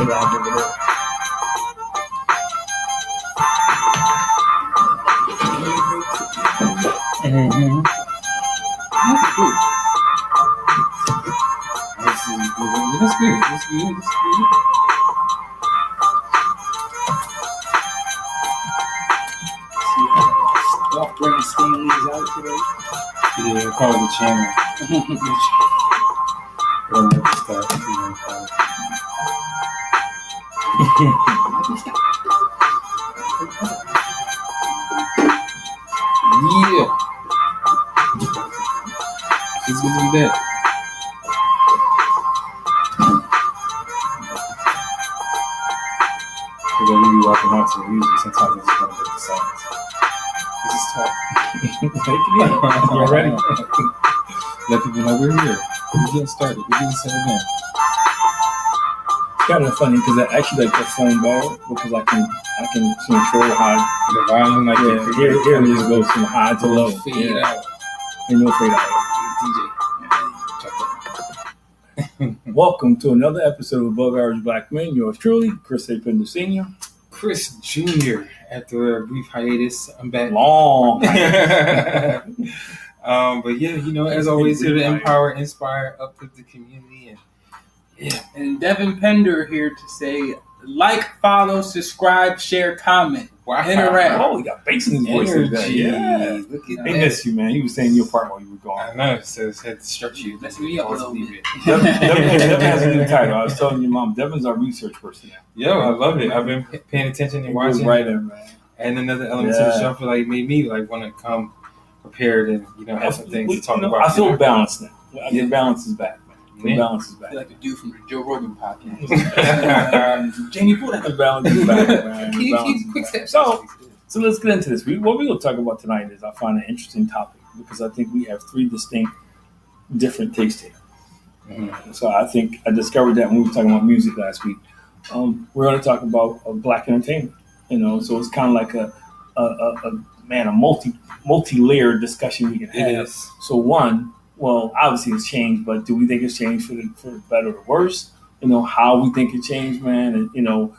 loud over there. Mm-hmm. That's good. That's good. That's good. Y'all bringing Stanley's out today? Yeah, call the channel. Yeah. It's good to be back. Because when we be walking out to the music, sometimes it's going to make the silence. This is talk. You ready? Let people know we're here. We're getting started. We're getting settled in. It's kind of funny because I actually like the phone bar because I can control how The volume, like here it just goes from high to low. Fade out. And no fade out. DJ. Welcome to another episode of Above Average Black Men. Yours truly, Chris A. Pender Sr. Chris Jr. After a brief hiatus, I'm back. Long. But yeah, you know, as always, here to empower, inspire, uplift the community, and yeah. And Devin Pender here to say, like, follow, subscribe, share, comment, interact. Oh, he got bass in his voice today. Yeah. Look at He that. missed you, man. He was saying your part while you were I gone. know, so it's had to stretch you. That's me up a little bit. Devin has a new title. I was telling your mom, Devin's our research person now. Yo, I love it. I've been paying attention and watching. Writer, man. And another element to the show, I feel like made me like want to come prepared and have some things to talk about. I feel balanced now. The balance is back, man. The balance is I back. feel like the dude from the Joe Rogan podcast. Jamie, pull that. The balance is back, man. The balance is Quick back. steps. So let's get into this. What we're going to talk about tonight is I find an interesting topic because I think we have three distinct, different tastes here. Mm-hmm. So I think I discovered that when we were talking about music last week. We're going to talk about black entertainment. You know, so it's kind of like a multi-layered discussion we can have. It is. So one, well, obviously it's changed, but do we think it's changed for the better or worse? You know, how we think it changed, man, and you know,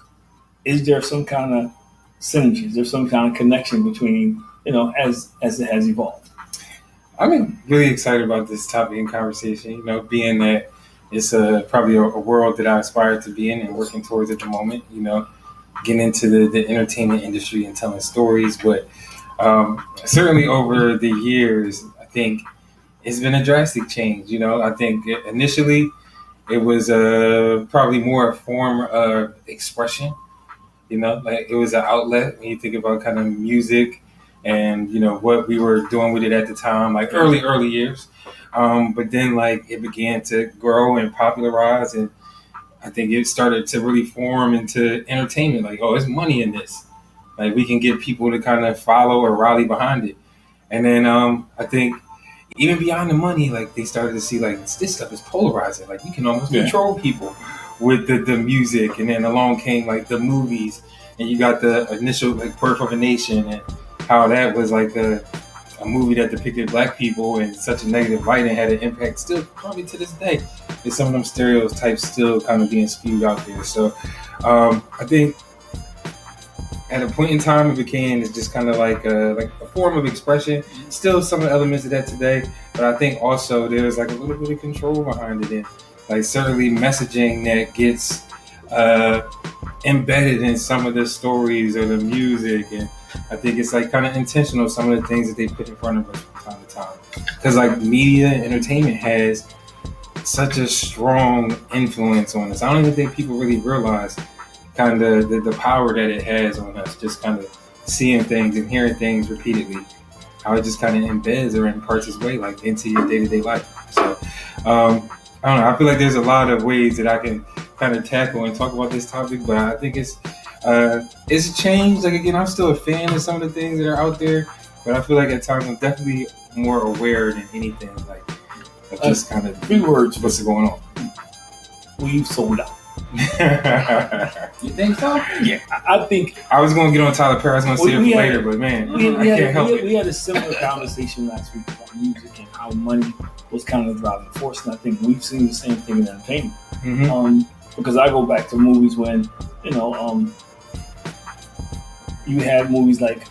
is there some kind of synergy? Is there some kind of connection between, you know, as it has evolved? I'm really excited about this topic and conversation, you know, being that it's probably a world that I aspire to be in and working towards at the moment, you know, getting into the entertainment industry and telling stories. But certainly over the years, I think it's been a drastic change. You know, I think initially it was probably more a form of expression, you know, like it was an outlet when you think about kind of music and, you know, what we were doing with it at the time, like early years. But then like it began to grow and popularize, and I think it started to really form into entertainment. Like, oh, there's money in this. Like we can get people to kind of follow or rally behind it. And then I think even beyond the money, like they started to see like this stuff is polarizing. Like you can almost control people with the music. And then along came like the movies, and you got the initial like Birth of a Nation, and how that was like a movie that depicted black people in such a negative light and had an impact still probably to this day. There's some of them stereotypes still kind of being spewed out there. So I think at a point in time it became just kind of like a form of expression. Still some of the elements of that today, but I think also there's like a little bit of control behind it, and like certainly messaging that gets embedded in some of the stories or the music. And I think it's like kind of intentional, some of the things that they put in front of us from time to time. Because like media and entertainment has such a strong influence on us. I don't even think people really realize kind of the power that it has on us, just kind of seeing things and hearing things repeatedly, how it just kind of embeds or imparts its way like into your day-to-day life. So I don't know, I feel like there's a lot of ways that I can kind of tackle and talk about this topic, but I think it's changed. Like again, I'm still a fan of some of the things that are out there, but I feel like at times I'm definitely more aware than anything, like of just kind of 3 words. what's going on. We've sold out. You think so? Yeah, I think I was going to get on Tyler Perry. I was going to say it for later, but man, I can't help it. We had a similar conversation last week about music and how money was kind of the driving force, and I think we've seen the same thing in entertainment. Mm-hmm. because I go back to movies when, you know, you had movies like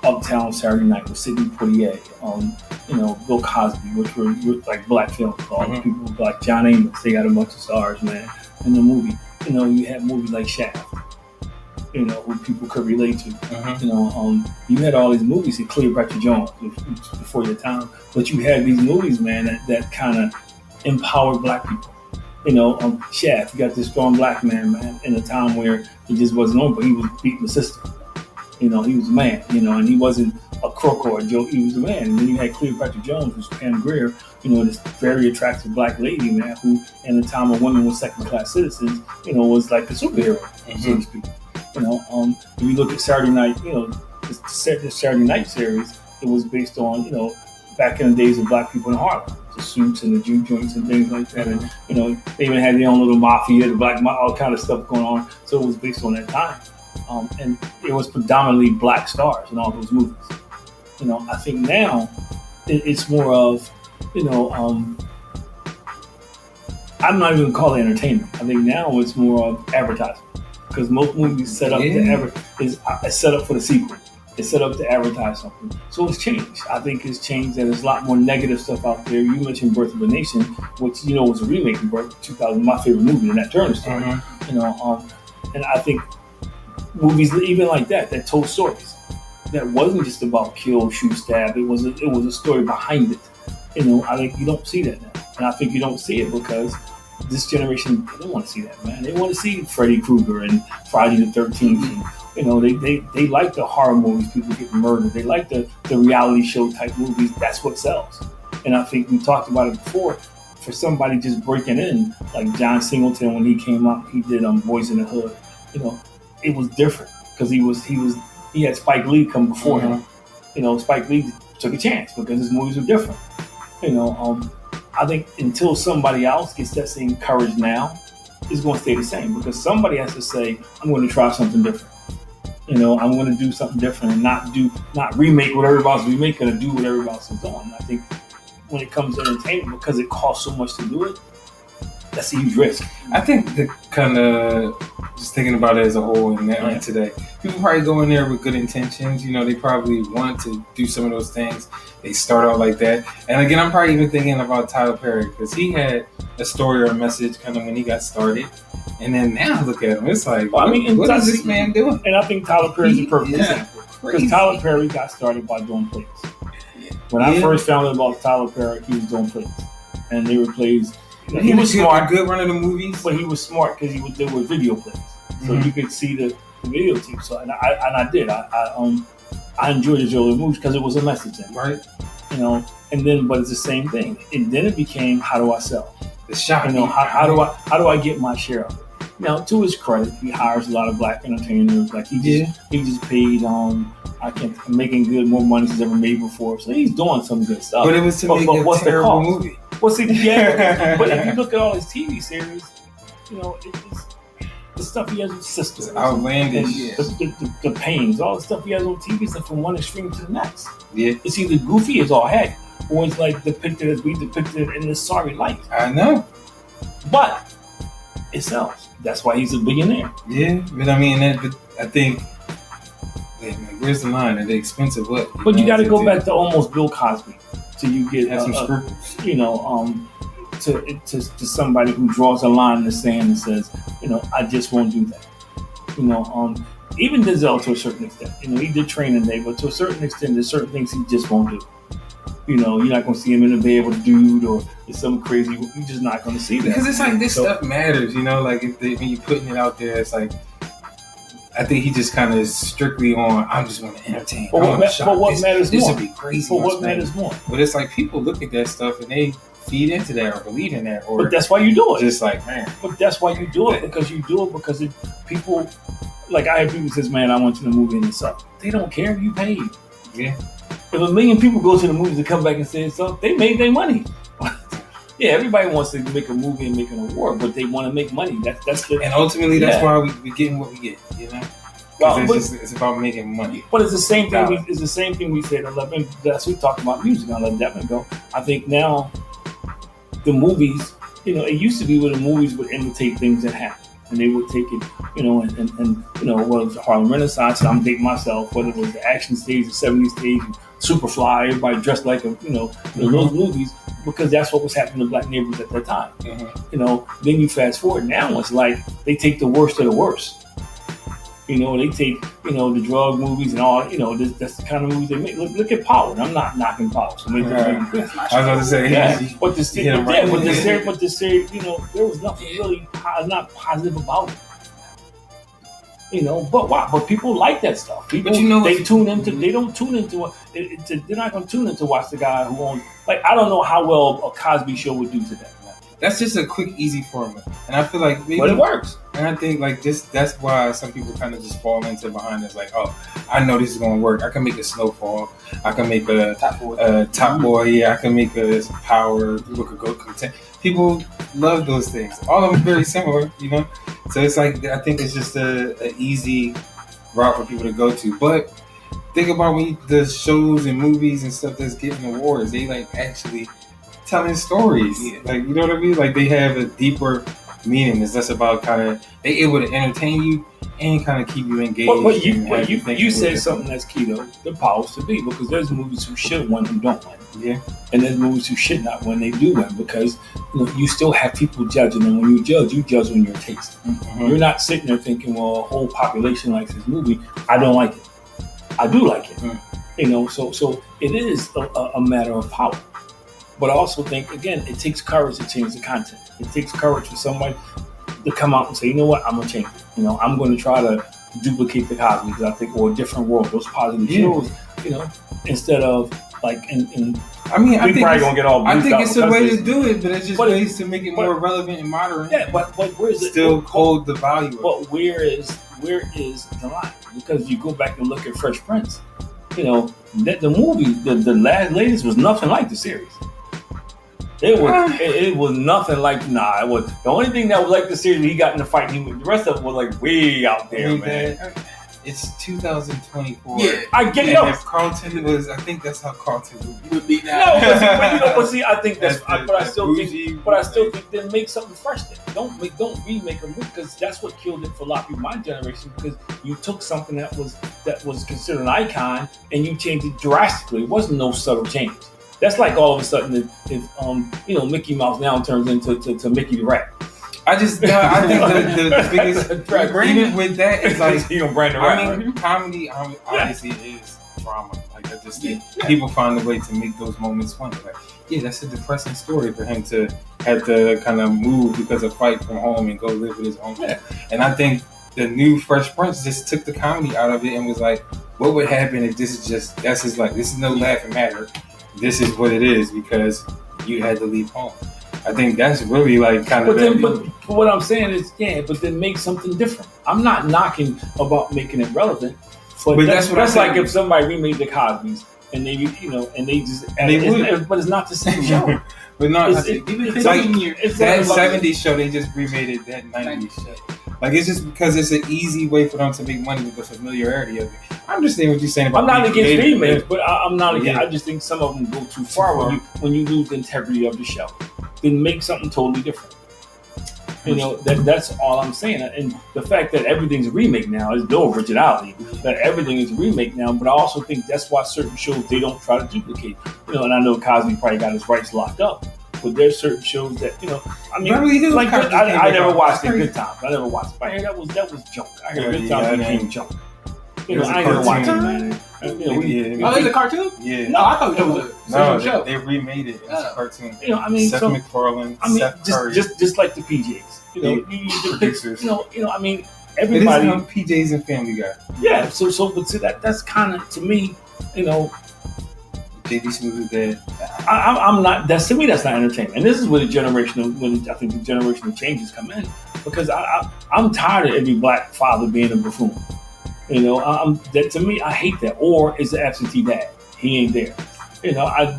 Uptown Saturday Night with Sidney Poitier, you know, Bill Cosby, which were like black films. All the people like John Amos, they got a bunch of stars, man, in the movie. You know, you had movies like Shaft, you know, who people could relate to. You know, you had all these movies in Cleopatra Jones before your time, but you had these movies, man, that kind of empowered black people. You know, Shaft, you got this strong black man, in a time where he just wasn't known, but he was beating the system. You know, he was a man, you know, and he wasn't a crook or a joke, he was a man. And then you had Cleopatra Jones, who's Pam Grier, you know, this very attractive black lady, man, who in the time when women were second-class citizens, you know, was like a superhero, so to speak. You know, if you look at Saturday Night, you know, the Saturday Night series, it was based on, you know, back in the days of black people in Harlem, the suits and the juke joints and things like that. And, you know, they even had their own little mafia, the black, all kind of stuff going on. So it was based on that time. And it was predominantly black stars in all those movies. You know, I think now it's more of, you know, I'm not even calling it entertainment. I think now it's more of advertising, because most movies set up is set up for the sequel. It's set up to advertise something. So it's changed. I think it's changed, and there's a lot more negative stuff out there. You mentioned Birth of a Nation, which, you know, was a remake of Birth of 2000, my favorite movie, and that Turner story. You know, and I think movies even like that told stories. That wasn't just about kill, shoot, stab. It was a story behind it. You know, I think you don't see that now, and I think you don't see it because this generation, they don't want to see that, man. They want to see Freddy Krueger and Friday the 13th. And, you know, they like the horror movies, people getting murdered. They like the reality show type movies. That's what sells. And I think we talked about it before. For somebody just breaking in, like John Singleton when he came out, he did Boys in the Hood. You know, it was different because he had Spike Lee come before him. You know, Spike Lee took a chance because his movies were different. You know, I think until somebody else gets that same courage now, it's going to stay the same, because somebody has to say, I'm going to try something different. You know, I'm going to do something different and not remake what everybody else is remaking or do what everybody else is doing. I think when it comes to entertainment, because it costs so much to do it, that's a huge risk. I think the kind of, just thinking about it as a whole in that today, people probably go in there with good intentions. You know, they probably want to do some of those things. They start out like that. And again, I'm probably even thinking about Tyler Perry, because he had a story or a message kind of when he got started. And then now look at him. It's like, what is this man doing? And I think Tyler Perry is a perfect example. Because Tyler Perry got started by doing plays. When I first found out about Tyler Perry, he was doing plays. And they were plays. You know, he was smart. Good run of the movies. But he was smart because they were video plays. So you could see the video team. So and I did. I enjoyed his early movies because it was a message in it. Right. You know, and then but it's the same thing. And then it became, how do I sell? The shop. You know, how do I get my share of it? Now, to his credit, he hires a lot of black entertainers. Like he just paid I'm making more money than he's ever made before. So he's doing some good stuff. But it was to make a terrible movie. Well, see, but if you look at all his TV series, you know, it's the stuff he has with Sisters, it's outlandish. The Pains, all the stuff he has on TV, stuff from one extreme to the next. Yeah, it's either goofy as all heck, or it's like depicted as we depicted in this sorry light. I know, but it sells. That's why he's a billionaire. Yeah, but I mean, I think. Where's the line? Are they expensive? What? But you got to go back to almost Bill Cosby. So you get some scruples, you know, to somebody who draws a line in the sand and says, you know, I just won't do that. You know, even Denzel to a certain extent. You know, he did Training Day, but to a certain extent, there's certain things he just won't do. You know, you're not going to see him in a bed with a dude or some crazy. You're just not going to see that. Because it's like this stuff matters. You know, like when you're putting it out there, it's like. I think he just kind of is strictly on, I'm just going to entertain. But what matters more? This would be crazy. But what matters more? But it's like people look at that stuff and they feed into that or believe in that. Or but that's why you do it. Just like, man. But that's why you do it, because people, like I have people who says, man, I went to the movie and it sucked. They don't care if you paid. Yeah. If 1 million people go to the movies and come back and say it sucked, they made their money. Yeah, everybody wants to make a movie and make an award, but they want to make money. And ultimately, that's why we getting what we get. You know, it's about making money. But it's the same thing. It's the same thing we said 11. That's we talked about music on 11 ago. I think now the movies. You know, it used to be where the movies would imitate things that happen. and they would take it, and whether it was the Harlem Renaissance, I'm dating myself, whether it was the action stage, the '70s stage, Superfly, everybody dressed like those movies, because that's what was happening in black neighborhoods at that time. Then you fast forward, now it's like they take the worst of the worst. They take, the drug movies and all, that's the kind of movies they make. Look at Power. I'm not knocking Power. So maybe I was about to say, but the series, there was nothing really not positive about it. But why? But people like that stuff. People, they tune into. They don't tune into it. They're not going to tune in to watch the guy who owns. Like, I don't know how well a Cosby Show would do today. That's just a quick, easy formula, and I feel like but it works. And I think that's why some people kind of just fall into behind us. Like, oh, I know this is going to work. I can make a Snowfall. I can make a Top Boy. Yeah, I can make a Power. Look, a Go Content. People love those things. All of them very similar, So it's like, I think it's just an easy route for people to go to. But think about the shows and movies and stuff that's getting awards. They like actually telling stories. Like, you know what I mean? Like, they have a deeper meaning. It's less about kind of, they able to entertain you and kind of keep you engaged. But you said something that's key though. The powers to be, because there's movies who should win who don't win. Yeah. And there's movies who should not win, they do win, because you still have people judging, and when you judge on your taste. Mm-hmm. You're not sitting there thinking, well, a whole population likes this movie, I don't like it. I do like it. So it is a matter of power. But I also think, again, it takes courage to change the content. It takes courage for somebody to come out and say, you know what, I'm going to change it. I'm going to try to duplicate the Cosby, because I think, or a different world, those positive shows, instead of like, I think probably gonna get all. I think it's a way to do it, but it's just ways to make it more relevant and modern. Yeah, but where's it? Still hold the value. But where is the line? Because you go back and look at Fresh Prince, that the movie, the latest was nothing like the series. It was nothing like. It was the only thing that was like the series. He got in the fight. The rest of it was like way out there, man. It's 2024. Yeah, I get it. If Carlton was, I think that's how Carlton would be now. But see, I think that's. But I still think then make something fresh. Then don't remake a movie, because that's what killed it for a lot of people my generation. Because you took something that was considered an icon and you changed it drastically. It wasn't no subtle change. That's like all of a sudden if Mickey Mouse now turns into Mickey the Rat. I think the biggest agreement with that is like, comedy obviously is drama. Like, I just think people find a way to make those moments funny. Like, that's a depressing story for him to have to kind of move because of fight from home and go live with his own. And I think the new Fresh Prince just took the comedy out of it and was like, what would happen if this is no laughing matter. This is what it is because you had to leave home. I think that's really like kind of. But what I'm saying is, but then make something different. I'm not knocking about making it relevant, but that's like if somebody remade the Cosby's and they, and they just, but it's not the same show. But no, it's like that '70s show. They just remade it that '90s show. Like, it's just because it's an easy way for them to make money with the familiarity of it. I understand what you're saying about. I'm not against remakes, but I'm not against. I just think some of them go too far when you lose the integrity of the show. Then make something totally different. That's all I'm saying. And the fact that everything's a remake now is no originality. That everything is a remake now, but I also think that's why certain shows they don't try to duplicate. And I know Cosby probably got his rights locked up. But there's certain shows that I never watched it. Good Times. I never watched it. I heard that was junk. I heard Good Times became junk. I ain't gonna watch it, man. It's a cartoon? Yeah. No, I thought it was a show. They remade it as a cartoon. Seth MacFarlane, Seth Curry. Just like the PJs. The Pixars. Everybody. It is PJs and Family Guy. Yeah. But see that's kind of, to me, JD Smooth is dead. I'm not. That's, to me, that's not entertainment. And this is where I think the generational changes come in, because I'm tired of every black father being a buffoon. To me, I hate that. Or is the absentee dad? He ain't there.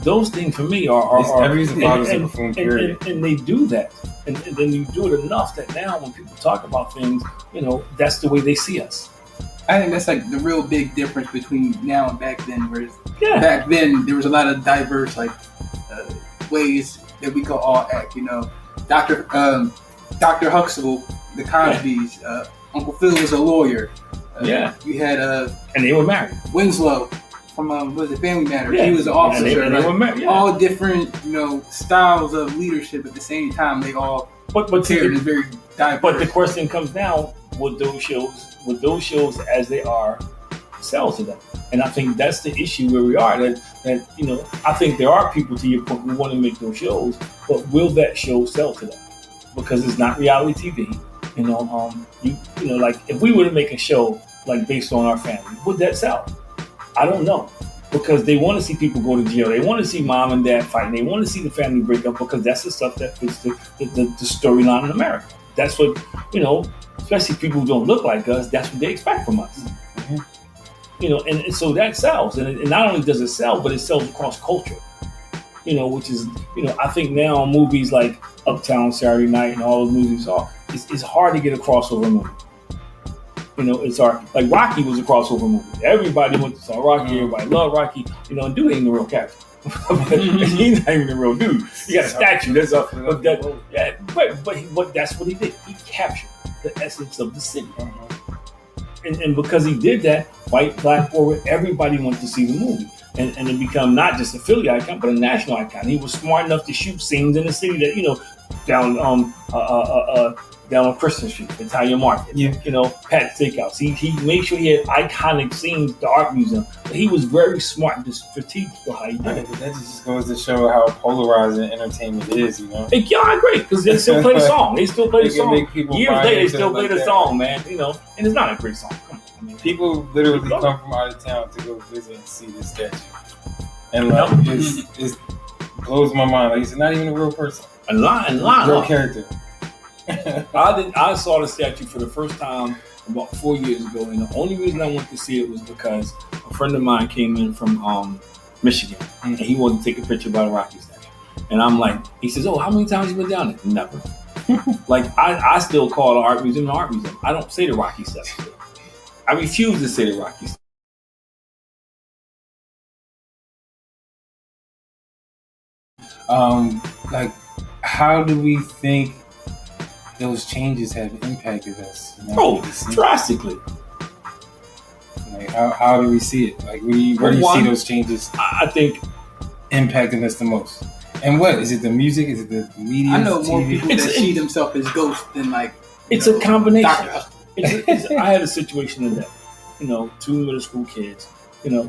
Those things for me are every father's a buffoon. Period. And they do that, and then you do it enough that now when people talk about things, that's the way they see us. I think that's like the real big difference between now and back then. Whereas back then there was a lot of diverse ways that we could all act. Dr. Huxtable the Cosbys. Uncle Phil was a lawyer. You had and they were married. Winslow from was it Family Matters? Yeah. He was an officer. And they were married. Yeah. All different, styles of leadership. At the same time, they all appeared as very diverse. But the question comes now: would those shows as they are sell to them? And I think that's the issue where we are. That I think there are people, to your point, who want to make those shows, but will that show sell to them? Because it's not reality TV. Like if we were to make a show like based on our family, would that sell? I don't know, because they want to see people go to jail. They want to see mom and dad fighting. They want to see the family break up, because that's the stuff that fits the storyline in America. That's what, especially people who don't look like us, that's what they expect from us. Mm-hmm. And so that sells. And not only does it sell, but it sells across culture. Which is, I think now movies like Uptown Saturday Night and all those movies it's hard to get a crossover movie. It's hard. Like Rocky was a crossover movie. Everybody went to saw Rocky. Everybody loved Rocky. And dude ain't the real character. He's not even the real dude. He got a statue. That's up. But that's what he did. He captured the essence of the city. And because he did that, white, black, or everybody wanted to see the movie. And it become not just a Philly icon, but a national icon. He was smart enough to shoot scenes in the city that, down on Christian Street, Italian Market, Pat Steakhouse. He made sure he had iconic scenes at the art museum. But he was very smart and strategic for how he did it. But that just goes to show how polarizing entertainment is, Yeah, I agree, because they still play the song. Years later, they still play the song, man. And it's not a great song. Come on. People literally come from out of town to go visit and see this statue. And it blows my mind. Like, it's not even a real person. A real character. I saw the statue for the first time about 4 years ago, and the only reason I went to see it was because a friend of mine came in from Michigan, and he wanted to take a picture by the Rocky statue. And I'm like, he says, "Oh, how many times you been down there?" Never. Like I still call the art museum the art museum. I don't say the Rocky statue. I refuse to say the Rocky statue. Like, how do we think those changes have impacted us? Drastically. Like, how do we see it? Like, where do you see those changes? I think impacting us the most. And what is it? The music? Is it the media? I know more people that see themselves as ghosts than like. It's a combination. I had a situation in that, 2 middle school kids, the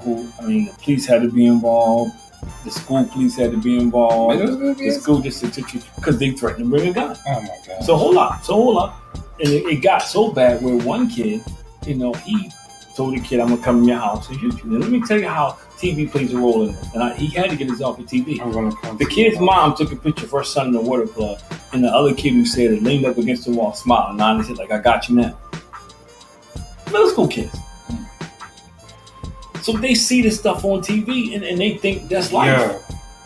police had to be involved. The school police had to be involved. The school district, because they threatened to bring a gun. Oh my God. So hold up. And it got so bad where one kid, he told the kid, "I'm going to come to your house and shoot you." And let me tell you how TV plays a role in this. And he had to get his off of TV. The kid's mom took a picture of her son in the water club, and the other kid who said it leaned up against the wall, smiling, and said, like, "I got you now." Middle school kids. So they see this stuff on TV and they think that's life. Yeah.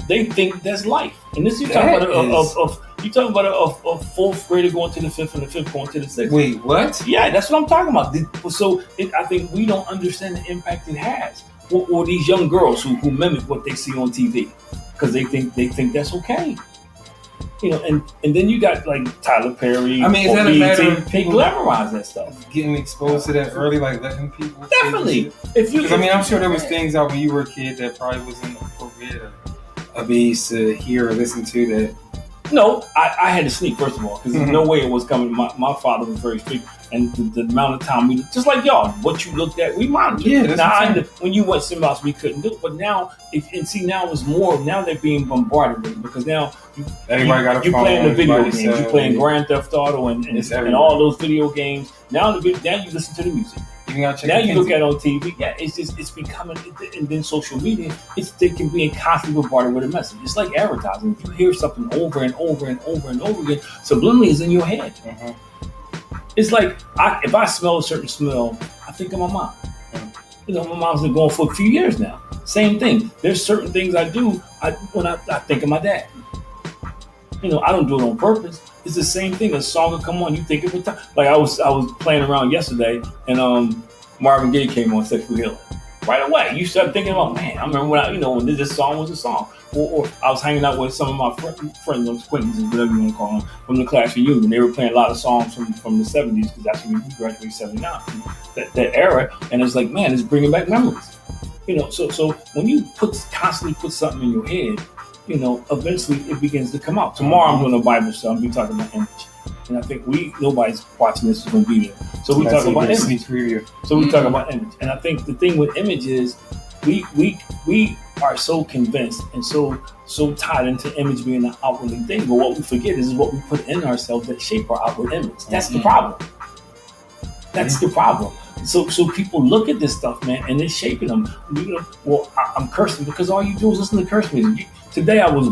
They think that's life. And this you talking about a fourth grader going to the fifth and the fifth going to the sixth. Wait, what? Yeah, that's what I'm talking about. So I think we don't understand the impact it has. Or these young girls who mimic what they see on TV because they think that's okay. And then you got like Tyler Perry. I mean, is that a matter of people glamorize that stuff? Getting exposed to that early, like letting people. Definitely. I'm sure there was things out when you were a kid that probably wasn't appropriate or of age to hear or listen to that. No, I had to sneak, first of all, because there's no way it was coming. My father was very strict, and the amount of time we, just like y'all, what you looked at, we monitored. Yeah, that's when you went somewhere else, we couldn't do it. But now, now it's more. Now they're being bombarded with it because now everybody got a phone. You playing the video games. You playing Grand Theft Auto and all those video games. Now you listen to the music. Now you look at it on TV. Yeah, it's becoming, and then social media. They can be constantly bombarded with a message. It's like advertising. If you hear something over and over and over and over again, subliminally is in your head. Mm-hmm. It's like if I smell a certain smell, I think of my mom. Mm-hmm. My mom's been going for a few years now. Same thing. There's certain things I do when I think of my dad. I don't do it on purpose. It's the same thing. A song will come on, you think of it. Like I was playing around yesterday, and Marvin Gaye came on Sexual Healing, right away. You start thinking about, man, I remember when this song was a song. Or I was hanging out with some of my friends, acquaintances, whatever you want to call them, from the class reunion. They were playing a lot of songs from the 70s, because that's when we graduated 79, that era. And it's like, man, it's bringing back memories. So when you constantly put something in your head, eventually it begins to come out. Tomorrow I'm doing a Bible study. I'm going to be talking about image. And I think nobody's watching this is going to be there. So we talk about image. So we talk about image. And I think the thing with image is we are so convinced and so tied into image being an outwardly thing. But what we forget is what we put in ourselves that shape our outward image. That's the problem. That's the problem. So people look at this stuff, man, and it's shaping them. I'm cursing because all you do is listen to curse music. Today I was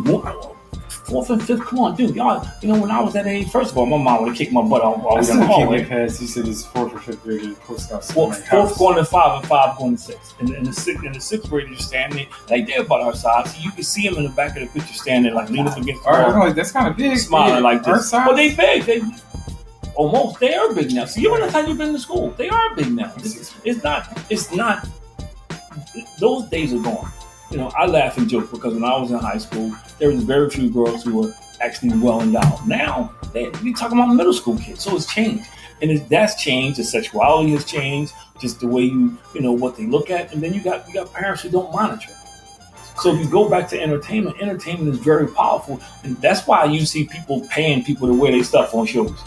fourth and fifth. Come on, dude, y'all. When I was that age, first of all, my mom would have kicked my butt off. I still can't get past. You said it's fourth or fifth grade in post house. Well, fourth going to five and five going to six. And in the sixth grade, you're standing like they're about our size. So you can see them in the back of the picture standing like leaning up against the wall. That's kind of big. Smiling like this. Well, they big. They are big now. So even the time you've been to school, they are big now. It's not. Those days are gone. I laugh and joke because when I was in high school, there was very few girls who were actually well endowed. Now, you're talking about middle school kids, so it's changed. And that's changed. The sexuality has changed, just the way you what they look at. And then you got parents who don't monitor. So if you go back to entertainment is very powerful. And that's why you see people paying people to wear their stuff on shows.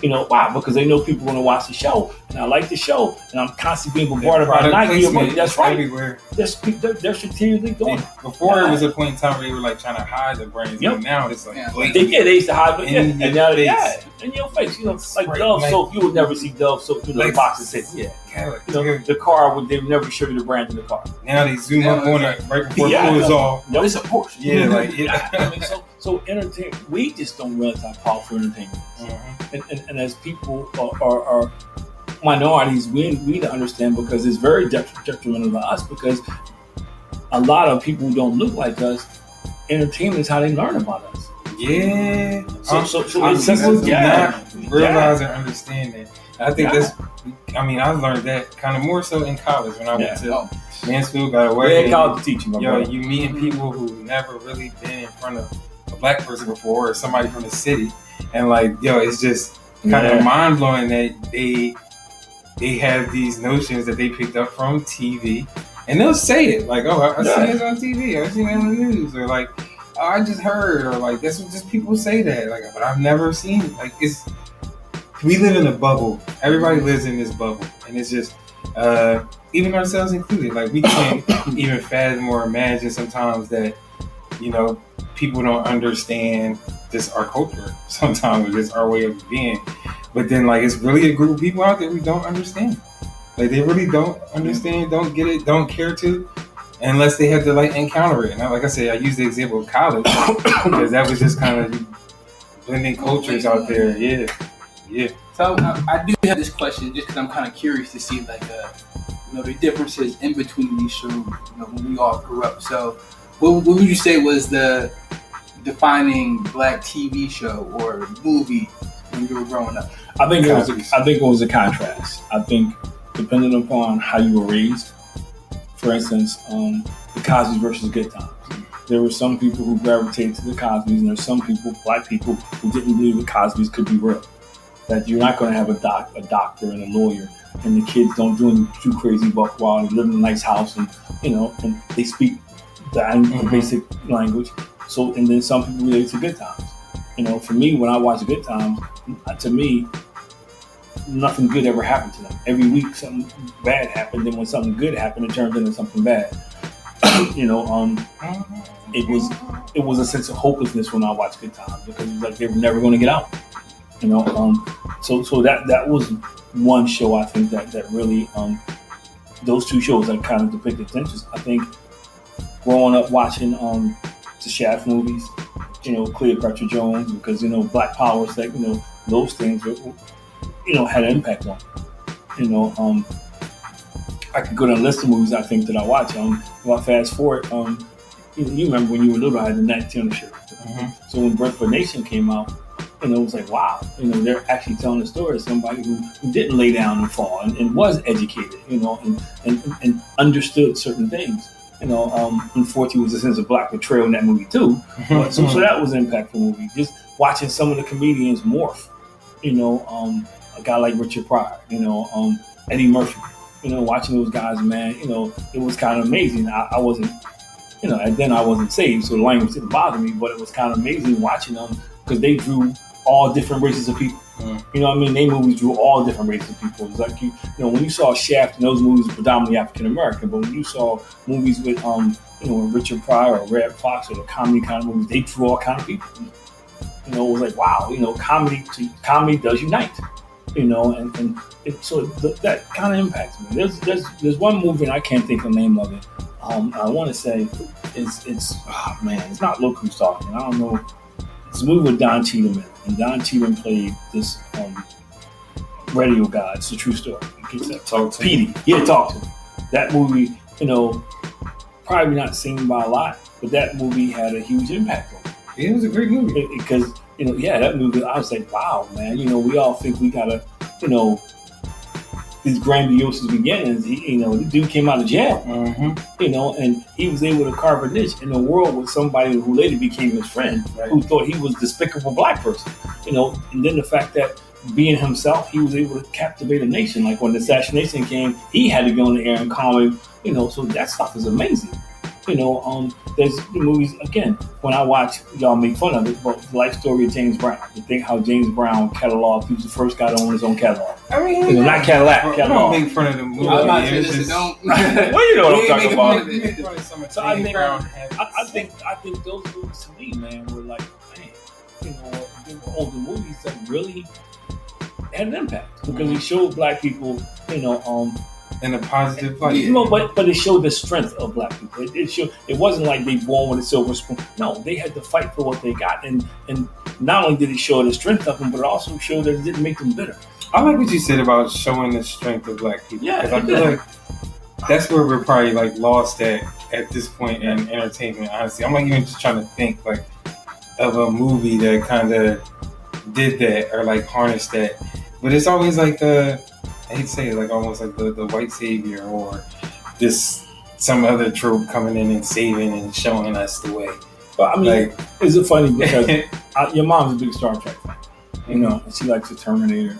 Why? Because they know people are going to watch the show, and I like the show, and I'm constantly being bombarded by Nike. That's right. Everywhere. They're strategically doing it. Before it was a point in time where they were like trying to hide the brands. Yep. Now it's like they used to hide, but and now in your face. Like Dove soap, you would never see Dove soap. The box that says the car would. They would never show you the brand in the car. Now they zoom up on it right before it pulls off. No, it's a Porsche. Yeah, So entertainment, we just don't realize how powerful entertainment is. Mm-hmm. And as people are minorities, we need to understand, because it's very detrimental to us, because a lot of people who don't look like us, entertainment is how they learn about us. Yeah. So people do not realize or understand that. I think I learned that kind of more so in college when I went to Mansfield, got away. Yeah, college teaching, you meeting people who never really been in front of a black person before, or somebody from the city, and it's just kind of mind blowing that they have these notions that they picked up from TV, and they'll say it like, "Oh, I see it on TV, I've seen it on the news," or like, "Oh, I just heard," or like, "That's what just people say that," like, but I've never seen it. Like, we live in a bubble. Everybody lives in this bubble, and it's just even ourselves included. Like, we can't even fathom or imagine sometimes that people don't understand just our culture sometimes, or just our way of being. But then, it's really a group of people out there who don't understand. Like, they really don't understand, don't get it, don't care to, unless they have to, encounter it. And like I said, I use the example of college, because that was just kind of blending cultures out there. Yeah. So, I do have this question, just because I'm kind of curious to see, the differences in between these shows, when we all grew up. So, what would you say was the defining black TV show or movie when you were growing up? I think it was a contrast. I think depending upon how you were raised. For instance, the Cosby's versus Good Times. There were some people who gravitated to the Cosby's, and there's some people, black people, who didn't believe the Cosby's could be real. That you're not going to have a doctor and a lawyer, and the kids don't do anything too crazy buck wild. They live in a nice house, and and they speak the basic language. So, and then some people relate to Good Times. For me, when I watch Good Times, to me, nothing good ever happened to them. Every week, something bad happened. Then when something good happened, it turned into something bad. It was a sense of hopelessness when I watched Good Times, because it was like they were never going to get out. So that was one show I think that really those two shows that kind of depicted tensions. I think growing up watching the Shaft movies, Cleopatra Jones, because Black Power, those things had an impact on. I could go down a list of movies I think that I watch. If I fast forward, you remember when you were little, I had the Nat Turner shirt. Mm-hmm. So when Birth of a Nation came out, You know, it was like, wow, you know, they're actually telling the story of somebody who didn't lay down and fall and was educated, you know, and understood certain things. You know, unfortunately, was a sense of black betrayal in that movie too. But, so that was an impactful movie. Just watching some of the comedians morph. You know, a guy like Richard Pryor. You know, Eddie Murphy. You know, watching those guys, man. You know, it was kind of amazing. I wasn't, you know, and then I wasn't saved, so the language didn't bother me. But it was kind of amazing watching them because they drew all different races of people. You know what I mean? They movies drew all different races of people. It was like, you know, when you saw Shaft, and those movies were predominantly African American, but when you saw movies with, you know, Richard Pryor or Red Fox or the comedy kind of movies, they drew all kind of people. You know, it was like, wow, you know, comedy does unite. You know, and that kind of impacts me. There's one movie, and I can't think of the name of it. I want to say it's oh man, it's not Look Who's Talking. I don't know. It's a movie with Don Cheadle in it, and Don Cheadle played this radio guy. It's a true story. Talk to Petey. Yeah, Talk to him. That movie, you know, probably not seen by a lot, but that movie had a huge impact on me. Yeah, it was a great movie. Because, you know, yeah, that movie, I was like, wow, man, you know, we all think we gotta, you know, these grandiose beginnings. You know, the dude came out of jail, you know, and he was able to carve a niche in the world with somebody who later became his friend, right, who thought he was a despicable black person, you know, and then the fact that being himself, he was able to captivate a nation. Like when the assassination came, he had to go in the air and calm him, you know, so that stuff is amazing. You know, there's the movies, again, when I watch, y'all make fun of it, but the life story of James Brown. You think how James Brown catalog, he was the first guy to own his own catalog. I mean, you know, not Cadillac, catalog. Don't make fun of the movie. Well, well, you know what I'm talking about. So I think those movies to me, man, were like, man, you know, they were older movies that really had an impact because they showed black people, you know, in a positive light. You know, but it showed the strength of black people. It wasn't like they born with a silver spoon. No, they had to fight for what they got, and not only did it show the strength of them, but it also showed that it didn't make them bitter. I like what you said about showing the strength of black people. Yeah, because I feel like that's where we're probably like lost at this point in entertainment. Honestly, I'm like even just trying to think like of a movie that kind of did that or like harnessed that, but it's always like I hate to say it, like almost like the white savior or this some other trope coming in and saving and showing us the way. But I mean, like, is it funny because your mom's a big Star Trek fan, you know, and she likes the Terminator.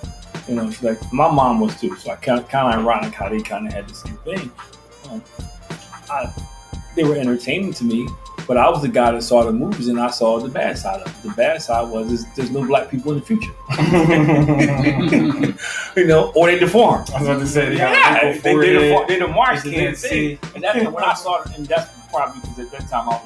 You know, she's like, my mom was too, so I kind of ironic how they kind of had the same thing. They were entertaining to me, but I was the guy that saw the movies and I saw the bad side of it. The bad side was there's no black people in the future. You know, or they deformed. I was about to say, they the march can't see. And that's when I saw it, and that's probably because at that time I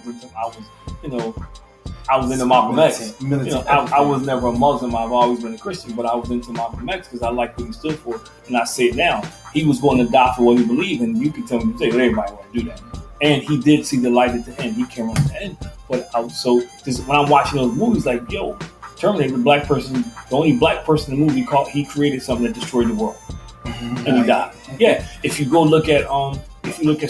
was into Malcolm X. You know, I was never a Muslim. I've always been a Christian, but I was into Malcolm X because I liked what he stood for. And I say it now, he was going to die for what he believed, and you can tell me, everybody want to do that. And he did see the light at the end. He came on the end. But when I'm watching those movies, like, yo, Terminator, the black person, the only black person in the movie, he created something that destroyed the world, and he died. Yeah, if you go look at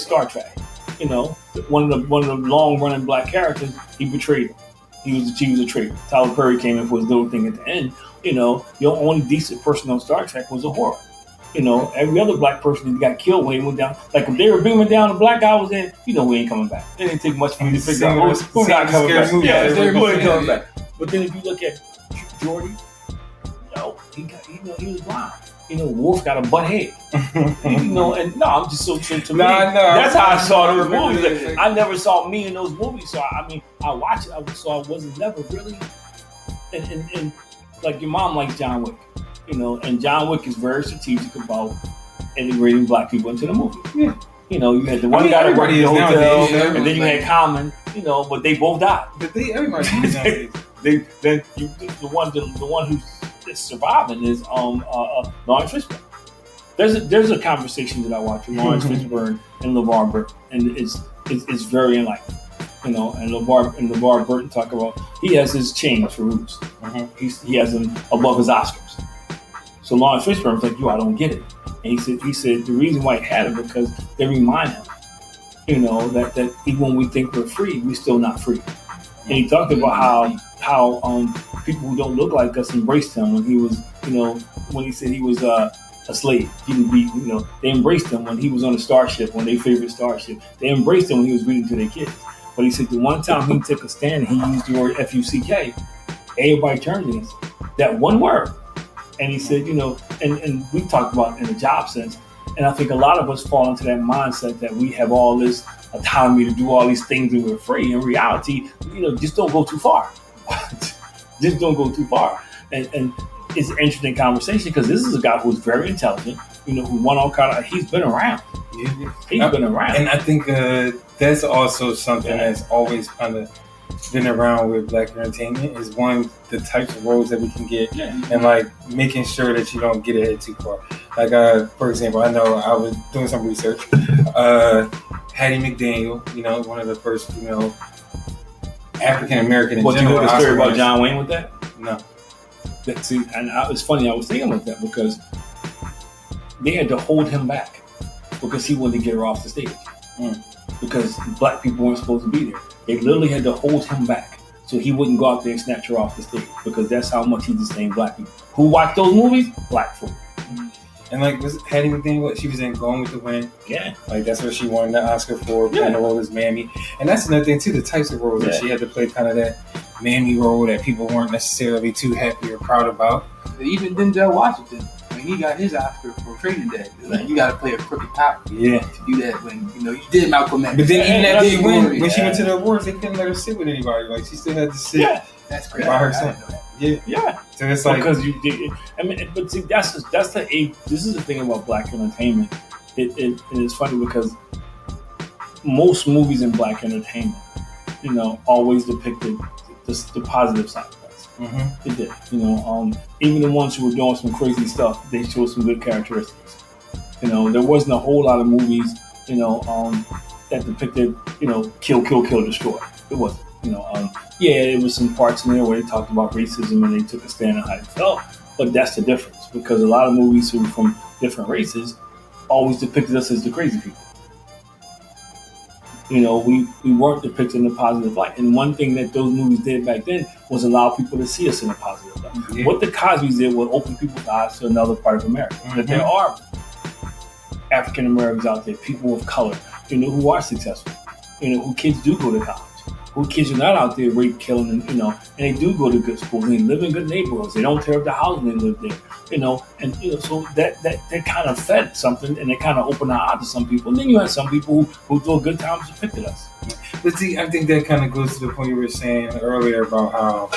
Star Trek, you know, one of the long running black characters, he betrayed him. He was a traitor. Tyler Perry came in for his little thing at the end. You know, your only decent person on Star Trek was a horror. You know, every other black person that got killed when he went down. Like if they were beaming down, the black guy was in. You know, we ain't coming back. It didn't take much for me to figure out who's not coming back. Yeah, who ain't coming back. But then if you look at Jordy, he was blind. You know, Worf got a butt head. You know, and no, I'm just so to me. That's how I saw those movies. Like, I never saw me in those movies. So I mean, I watched it. I saw it wasn't never really. And like your mom likes John Wick. You know, and John Wick is very strategic about integrating black people into the movie. Yeah. You know, you had the one guy that worked in the hotel, and then you had Common, you know, but they both died. But everybody nowadays. The one who's surviving is Lawrence Fishburne. There's a conversation that I watch with Lawrence Fishburne and LeVar Burton, and it's very enlightening. You know, and LeVar Burton talk about he has his chains for roots. He has them above his Oscars. So Lawrence Fishburne was like, yo, I don't get it. And he said the reason why he had it because they remind him, you know, that even when we think we're free, we're still not free. And he talked about how people who don't look like us embraced him when he was, when he said he was a slave. He would be, they embraced him when he was on a starship, on their favorite starship. They embraced him when he was reading to their kids. But he said the one time he took a stand and he used the word F-U-C-K, everybody turned against him. That one word. And he said, and we talked about in the job sense, and I think a lot of us fall into that mindset that we have all this autonomy to do all these things and we're afraid. In reality, just don't go too far. Just don't go too far. And it's an interesting conversation because this is a guy who's very intelligent, who won all kind of, he's been around. He's been around. And I think that's also something that's always kind of been around with Black entertainment is one, the types of roles that we can get and like making sure that you don't get ahead too far. Like, for example, I know I was doing some research. Hattie McDaniel, one of the first, African American in general. You know the story about John Wayne with that? No. It's funny, I was thinking about that because they had to hold him back because he wanted to get her off the stage. Because Black people weren't supposed to be there. They literally had to hold him back so he wouldn't go out there and snatch her off the stage because that's how much he disdained Black people. Who watched those movies? Black folk. And like, was Hattie McDaniel? She was in Gone with the Wind. Yeah. Like that's what she won the Oscar for, playing the role as Mammy. And that's another thing too, the types of roles that she had to play, kind of that Mammy role that people weren't necessarily too happy or proud about. Even Denzel Washington, when he got his Oscar for Training Day, like you got to play a crooked cop. Yeah. To do that when you did Malcolm X. But then even that big win, when she went to the awards, they couldn't let her sit with anybody. Like she still had to sit. Yeah. That's crazy. By herself. Yeah. So it's like because you did. I mean, but see, that's the age. This is the thing about Black entertainment. It is funny because most movies in Black entertainment, always depicted the positive side of us. It did. Even the ones who were doing some crazy stuff, they showed some good characteristics. There wasn't a whole lot of movies, that depicted, kill, destroy. It wasn't. It was some parts in there where they talked about racism and they took a stand on how they felt, but that's the difference because a lot of movies who were from different races always depicted us as the crazy people. We weren't depicted in a positive light. And one thing that those movies did back then was allow people to see us in a positive light. Yeah. What the Cosbys did was open people's eyes to another part of America. That there are African Americans out there, people of color, who are successful, who kids do go to college. Who kids are not out there rape, killing, and they do go to good schools and they live in good neighborhoods. They don't tear up the house when they live there, so that kind of fed something and it kind of opened our eyes to some people. And then you had some people who through good times depicted us. But see, I think that kind of goes to the point you were saying earlier about how,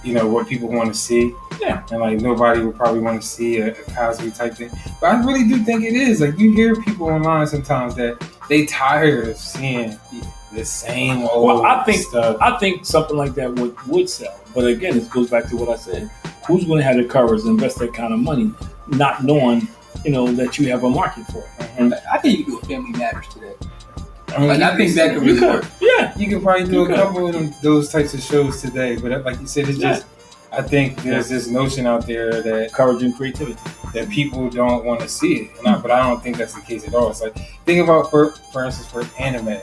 what people want to see. Yeah. And like nobody would probably want to see a Cosby type thing. But I really do think it is. Like you hear people online sometimes that they tired of seeing the same old stuff. I think something like that would sell. But again, it goes back to what I said. Who's going to have the courage to invest that kind of money, not knowing, that you have a market for it? And I think you can do a Family Matters today. I think that could really work. Yeah. You could probably do a couple of those types of shows today. But like you said, it's just, I think there's this notion out there that courage and creativity that people don't want to see it. But I don't think that's the case at all. It's like, think about, for instance, for anime.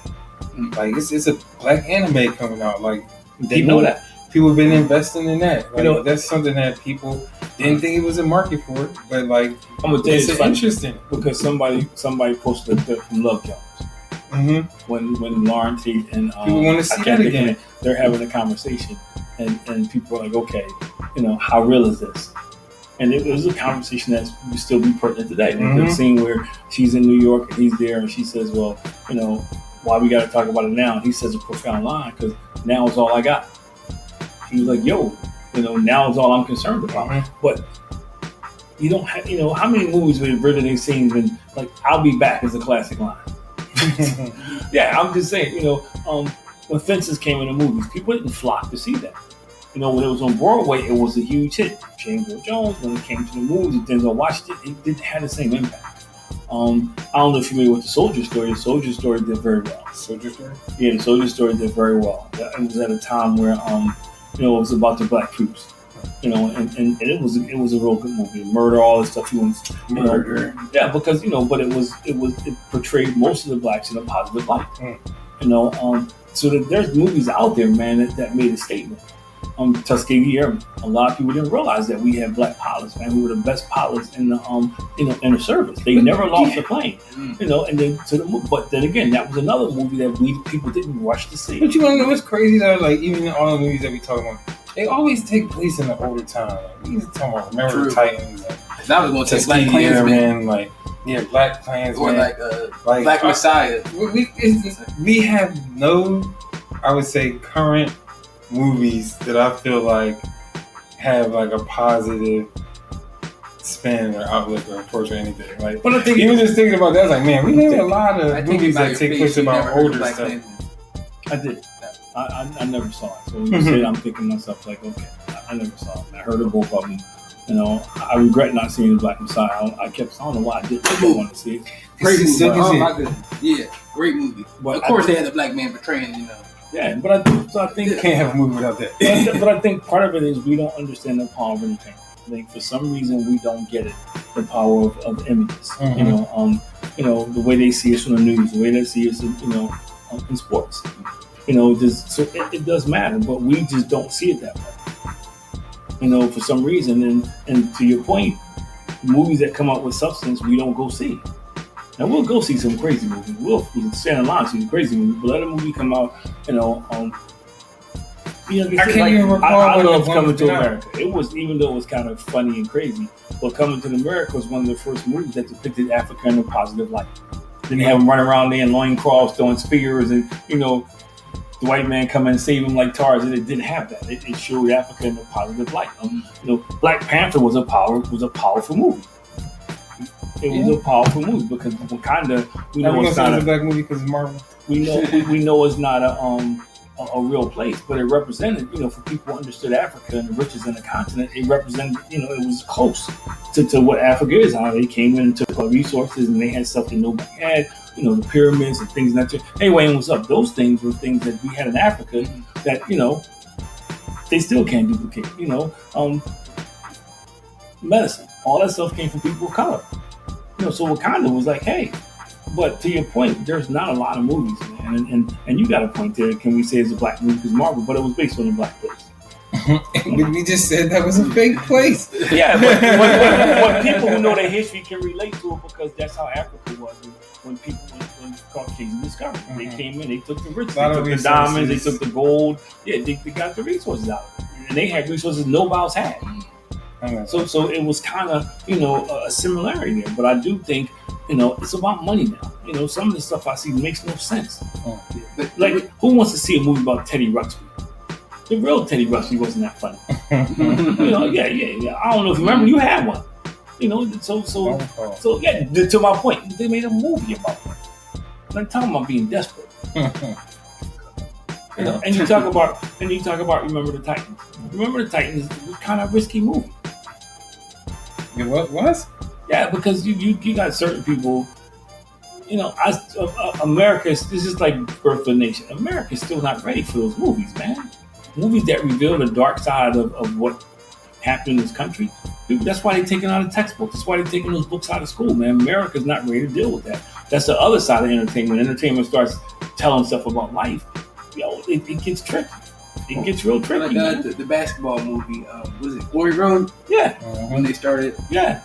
Like it's a Black anime coming out. Like they know that people have been investing in that. Like, that's something that people didn't think it was a market for. But like, I'm gonna tell you, it's interesting because somebody posted a clip from Love Jones when Lauren Tate and people want to see that again. They're having a conversation, and people are like, okay, how real is this? And it was a conversation that would still be pertinent today. The scene where she's in New York and he's there, and she says, well, why we got to talk about it now? And he says a profound line, because now is all I got. He was like, yo, now is all I'm concerned about. But you don't have, how many movies with riveting scenes and like, I'll be back is a classic line. Yeah, I'm just saying, when Fences came in the movies, people didn't flock to see that. When it was on Broadway, it was a huge hit. James Earl Jones, when it came to the movies, Denzel Washington, it didn't have the same impact. I don't know if you're familiar with the Soldier Story. The Soldier Story did very well. Soldier Story? Yeah, the Soldier Story did very well. It was at a time where, it was about the Black troops. And it was a real good movie. Murder, all this stuff. Murder. Yeah, because but it portrayed most of the Blacks in a positive light. so that there's movies out there, man, that made a statement. Tuskegee Airmen. A lot of people didn't realize that we had black pilots, man, who were the best pilots in the in the service. They never lost a plane, and then to the movie. But then again, that was another movie that people didn't rush to see. But you want to know what's crazy though? Like even all the movies that we talk about, they always take place in the older time. Like, we used to talk about Remember the Titans. That was going to take Black Klansman, like Black Klansman, or Black Messiah. We have no, I would say, current movies that I feel like have like a positive spin or outlook or approach or anything. Like, but I think even just thinking about that, I was like, man, we have a lot of movies that take place about older stuff. I did. I never saw it. So when you say it, I'm thinking to myself like, okay, I never saw it. I heard of both of them. You know, I regret not seeing the Black Messiah. I don't know why I didn't want to see it. Great movie. Oh my goodness. Yeah, great movie. But of course, they had the black man portraying, you know. Yeah, but I think you can't have a movie without that. But I think part of it is we don't understand the power of entertainment. I think for some reason we don't get it, the power of images. Mm-hmm. You know, the way they see us on the news, the way they see us, in sports. It does matter, but we just don't see it that way. For some reason, and to your point, movies that come out with substance, we don't go see. Now we'll go see some crazy movies. We'll stand in line to see a crazy movie, but let a movie come out, I can't even recall. I love Coming to America. It was, even though it was kind of funny and crazy, but Coming to America was one of the first movies that depicted Africa in a positive light. Then they have them running around there in loincloths, throwing spears, and the white man come in and save him like Tarzan. It didn't have that. It showed Africa in a positive light. Black Panther was a powerful movie. It was a powerful movie because Wakanda. We know it's not a black movie because it's Marvel. We know it's not a real place, but it represented, for people who understood Africa and the riches in the continent. It represented, it was close to what Africa is. How they came in and took our resources and they had stuff that nobody had. The pyramids and things like that. Anyway, what's up? Those things were things that we had in Africa that, they still can't duplicate. Medicine. All that stuff came from people of color. So Wakanda was like, hey, but to your point, there's not a lot of movies, man. And you got a point there. Can we say it's a black movie because Marvel, but it was based on a black place. We just said that was a fake place. Yeah, but people who know their history can relate to it because that's how Africa was when Caucasians discovered it. They came in, they took the riches, they took the diamonds, they took the gold. Yeah, they got the resources out of it. And they had resources nobody else had. So it was kind of, a similarity there. But I do think, it's about money now. Some of the stuff I see makes no sense. Like, who wants to see a movie about Teddy Ruxpin? The real Teddy Ruxpin wasn't that funny. Yeah. I don't know if you remember, you had one. So yeah. To my point, they made a movie about that. I'm talking about being desperate. And you talk about Remember the Titans. Remember the Titans was kind of a risky movie. What was? Yeah, because you got certain people. America. This is like Birth of a Nation. America's still not ready for those movies, man. Movies that reveal the dark side of what happened in this country. That's why they're taking out of textbooks. That's why they're taking those books out of school, man. America's not ready to deal with that. That's the other side of entertainment. Entertainment starts telling stuff about life. It gets tricky. It gets real tricky. Like the basketball movie, was it Glory Road? Yeah. When they started. Yeah.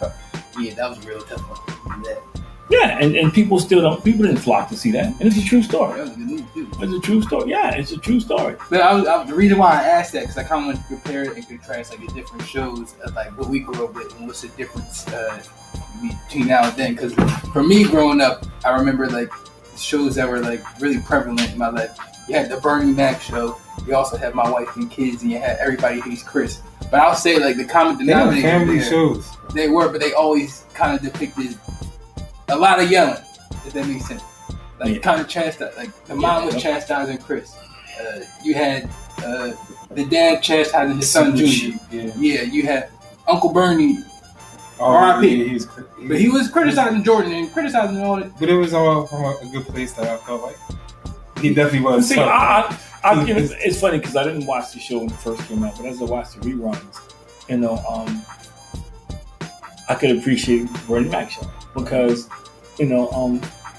Yeah, that was a real tough one. Yeah, and people didn't flock to see that. And it's a true story. That was a good movie too. It's a true story. Yeah, it's a true story. But the reason why I asked that, because I kind of wanted to compare it and contrast like the different shows of like what we grew up with and what's the difference between now and then. Because for me growing up, I remember like shows that were like really prevalent in my life. You had the Bernie Mac show. You also had My Wife and Kids, and you had Everybody Hates Chris. But I'll say like the common denominator. They were family shows. They were, but they always kind of depicted a lot of yelling, if that makes sense. Like kind of chastise, like the mom was chastising Chris. You had the dad chastising his son Junior. Yeah, you had Uncle Bernie. R.I.P. But he was criticizing Jordan and criticizing all that. But it was all from a good place that I felt like. He definitely was. See, it's funny because I didn't watch the show when it first came out, but as I watched the reruns, I could appreciate Bernie Mac show because,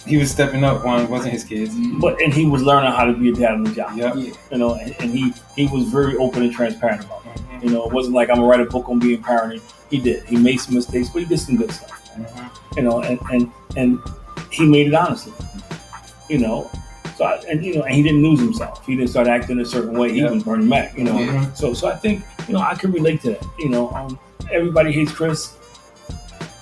He was stepping up one, wasn't his kids. and he was learning how to be a dad on the job. Yep. Yeah. You know, and he was very open and transparent about it. You know, it wasn't like I'm gonna write a book on being parenting. He did. He made some mistakes, but he did some good stuff. You know, and he made it honestly. You know, so and he didn't lose himself. He didn't start acting a certain way. He was Bernie Mac. You know, so I think I can relate to that. You know, everybody hates Chris.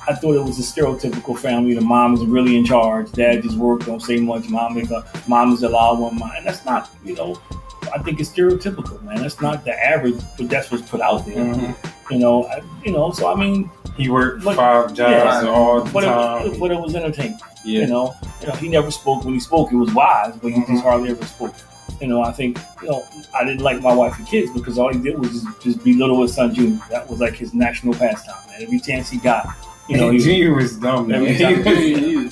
I thought it was a stereotypical family. The mom is really in charge. Dad just work, don't say much. Mom is the loud one. And that's not, I think it's stereotypical, man. That's not the average, but that's what's put out there. So I mean, he worked 5 jobs all the time. But it was entertaining. Yeah. You know, he never spoke. When he spoke, it was wise, but he just hardly ever spoke. I think, I didn't like my wife and kids because all he did was just belittle his son Junior. That was like his national pastime, man. Every chance he got. Junior was dumb, man.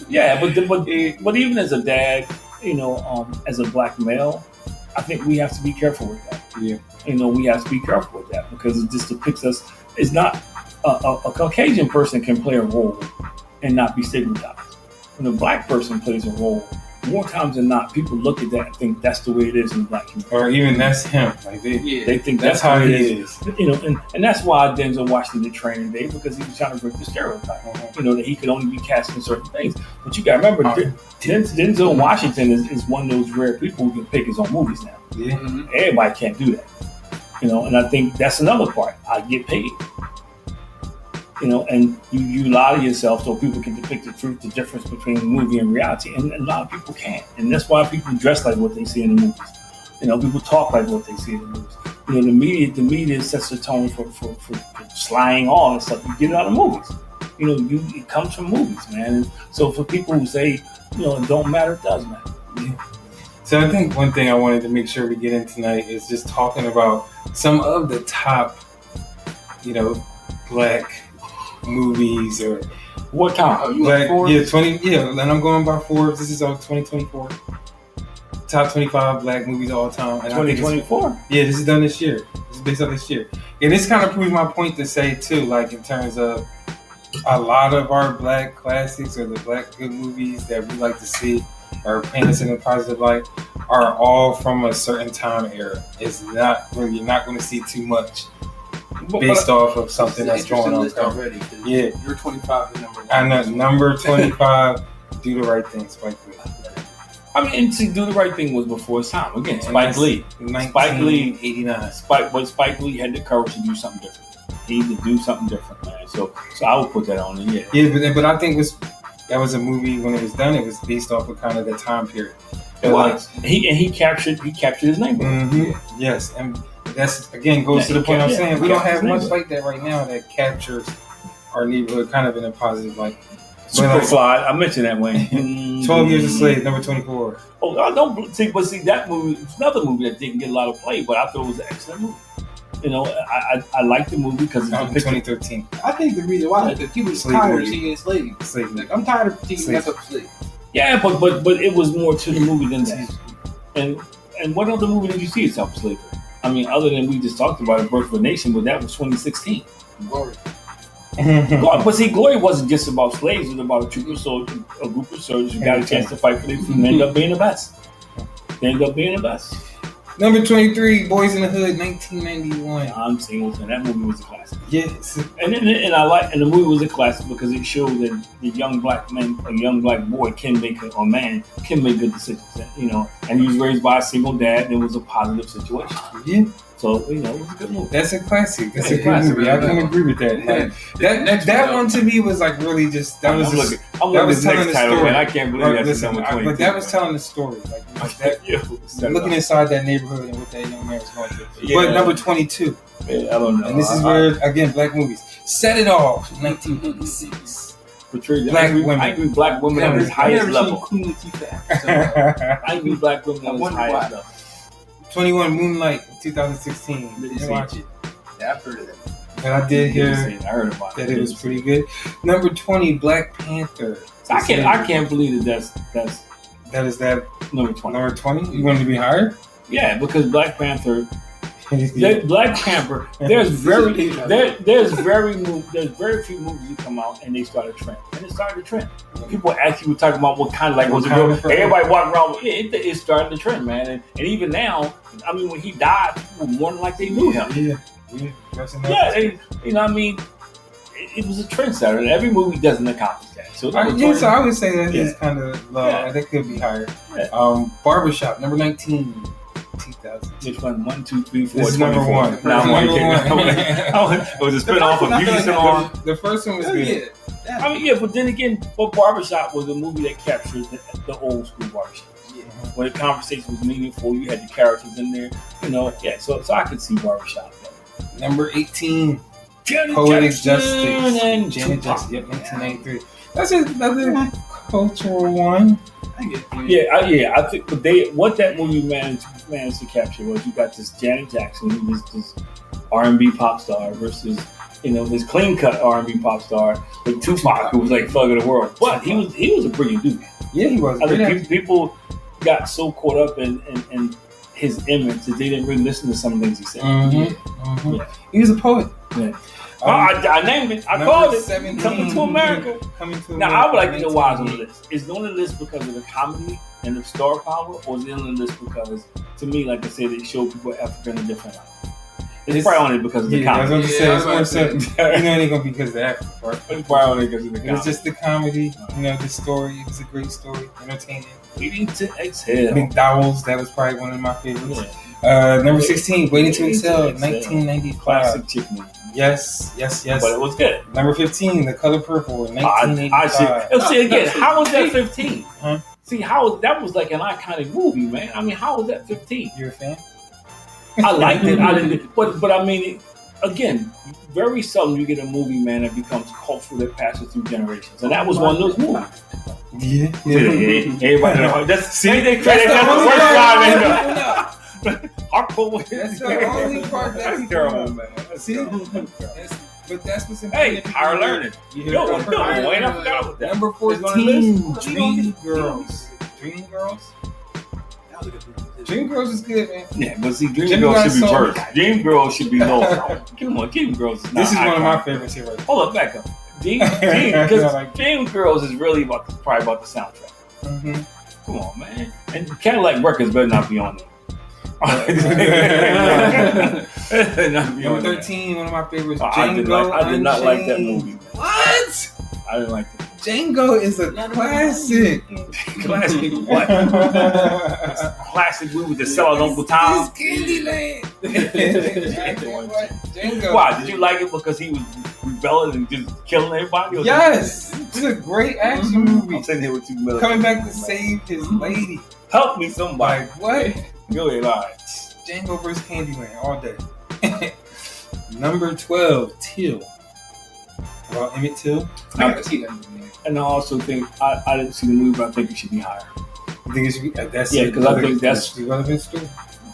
Yeah, but even as a dad, as a black male, I think we have to be careful with that. Yeah. We have to be careful with that because it just depicts us. It's not a Caucasian person can play a role and not be stigmatized. When a black person plays a role, more times than not, people look at that and think that's the way it is in the black community. Or even that's him. Like they think that's how it is. And that's why Denzel Washington did Training Day, because he was trying to break the stereotype. That he could only be cast in certain things. But you got to remember, Denzel Washington is one of those rare people who can pick his own movies now. Yeah. Everybody can't do that. And I think that's another part. I get paid. And you lie to yourself so people can depict the truth, the difference between movie and reality, and a lot of people can't. And that's why people dress like what they see in the movies. People talk like what they see in the movies. The media sets the tone for slang, all that stuff. You get it out of movies. It comes from movies, man. And so for people who say, it don't matter, it does matter. Yeah. So I think one thing I wanted to make sure we get in tonight is just talking about some of the top, black movies or what time? Black, 20. Yeah, and I'm going by Forbes. This is on 2024. Top 25 black movies of all time. 2024. Yeah, this is done this year. This is based on this year, and this kind of proves my point to say too. Like in terms of a lot of our black classics or the black good movies that we like to see or paint us in a positive light are all from a certain time era. It's not really, you're not going to see too much based off of something that's going on already. Yeah, you're 25 and number 1. I know, number 25. Do the Right Thing, Spike Lee. I mean, see, Do the Right Thing was before his time. Again, Spike Lee. 1989. Spike Lee had the courage to do something different. He had to do something different, man. So I would put that on it. Yeah, but I think that was a movie when it was done. It was based off of kind of the time period. It was. He captured his neighborhood. Mm-hmm. Yes, and that's again goes to the point I'm saying we don't have much like that right now that captures our neighborhood kind of in a positive light. Superfly, I mentioned that, Wayne. 12 Years a Slave, number 24. Oh, I don't see, but see that movie. It's another movie that didn't get a lot of play, but I thought it was an excellent movie. I like the movie because it's 2013. I think the reason why is that people are tired of seeing slaves. Like, I'm tired of seeing that's a slave. Yeah, but it was more to the movie than that. And what other movie did you see itself slavery? I mean, other than we just talked about it, Birth of a Nation, but that was 2016. Glory. But see, Glory wasn't just about slaves; it was about a group of soldiers who got a chance to fight for their freedom and ended up being the best. They ended up being the best. Number 23, Boys in the Hood, 1991. I'm saying that movie was a classic. Yes, and the movie was a classic because it showed that the young black man, a young black boy, can make good decisions. And he was raised by a single dad, and it was a positive situation. Yeah. So it was a good movie. That's a classic. That's a good movie. I can agree with that. Like, that one to me was like really just that was telling the story. Man, I can't believe that's number 22. But that was telling the story. Like that, looking inside that neighborhood and what that young man was going through. Yeah. But number 22. Yeah, I don't know. And this is where again black movies Set It Off, 1986. Portrayed black women. I agree black women on his highest level. I agree black women on his highest level. 21 Moonlight, 2016. Didn't watch it. Yeah, I've heard of that. But I did hear I heard about that it was pretty good. Number 20, Black Panther. I can't believe that is that number 20. Number 20? You want it to be higher? Yeah, because Black Panther Black Panther. There's very few movies that come out and they start a trend, and it started a trend. People actually were talking about what kind of was it real? Everybody walking around with it started the trend, man. And even now, I mean, when he died, people were mourning like they knew him. You know, I mean, it was a trendsetter, and every movie doesn't accomplish that. So I would say that is kind of low. That could be higher. Barbershop, number 19. 2000. Which one? 1, 2, 3, 4. This is number 1. Now I'm it was a spin-off of Beauty Salon. The first one was good. I mean, but then again, Barbershop was a movie that captured the old school barbershop. Where the conversation was meaningful, you had the characters in there, you know. Yeah, so I could see Barbershop. Number 18. Poetic Justice. Janet Jackson. Yep, 1993. That's another cultural one. I think, but what that movie managed to capture was you got this Janet Jackson, who was this R&B pop star, versus this clean cut R&B pop star with Tupac, who was like thug of the world. But he was a brilliant dude. Yeah, he was. I think people got so caught up in his image that they didn't really listen to some of the things he said. Yeah. He was a poet. Yeah. I named it. I called it 17, Coming to America. Now, I would like to know why it's on the list. Is it on the list because of the comedy and the star power, or is it on the list because, to me, like I said, it showed people Africa in a different light? It's probably only because of the comedy. I was going to say, it ain't going to be because of the African part. It's probably only because of the comedy. It was just the comedy, the story. It was a great story, entertaining. Waiting to Exhale. McDowell's, that was probably one of my favorites. Number 16, Waiting to Exhale, 1995. Classic chick movie. Yes. But it was good. Number 15, The Color Purple, 1985. See again, how was that 15? Huh? See, that was like an iconic movie, man. I mean, how was that 15? You're a fan? I liked it. I didn't, but I mean, again, very seldom you get a movie, man, that becomes cultural that passes through generations, and that was one of those movies. Yeah. Everybody knows. That's the worst line. That's the only part that's terrible, man. See, but that's what's important. Hey, higher learning. Yo, Wayne, I forgot about that. Number 14, Dreamgirls. Dreamgirls. Dreamgirls is good, man. Yeah, but see, Dreamgirls should be first. Dreamgirls should be low. Come on, Dreamgirls is not. This is one of my favorites here. Right. Hold up, back up. Because Dreamgirls is really probably about the soundtrack. Mm-hmm. Come on, man. And Cadillac Records better not be on there. Number 13, one of my favorites. Django. I did not like that movie. What? I didn't like that. Django is a classic. Classic what? Classic movie with the seller Uncle Tom. It's Candyland. Django. Why? Did you like it because he was rebelling and just killing everybody? Yes. It's a great action movie. I'm sitting here with you. Coming back to save his lady. Help me, somebody. Like, what? Go ahead, all right. Django vs. Candyland all day. Number 12, Till. About Emmett Till. And I also think I didn't see the movie, but I think it should be higher. I think it should be. That's because I think that's the relevant story.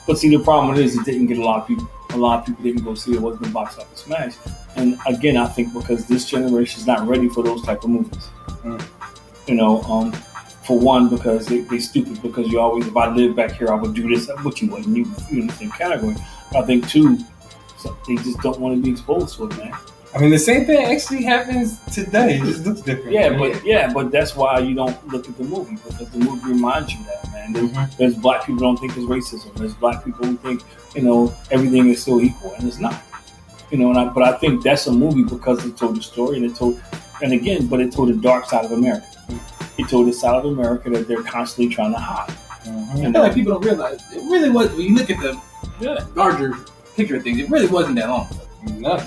But see, the problem is it didn't get a lot of people. A lot of people didn't go see it. It wasn't a box office smash. And again, I think because this generation is not ready for those type of movies. For one, because they stupid. Because you always, if I lived back here, I would do this. But you wouldn't. You in the same category. I think two, so they just don't want to be exposed to it, man. I mean, the same thing actually happens today. It just looks different. But that's why you don't look at the movie, because the movie reminds you that, man. There's black people who don't think it's racism. There's black people who think, everything is still equal, and it's not. But I think that's a movie because it told the story, and it told the dark side of America. It told the side of America that they're constantly trying to hide. I feel like people don't realize it really was. When you look at the larger picture of things, it really wasn't that long ago. No,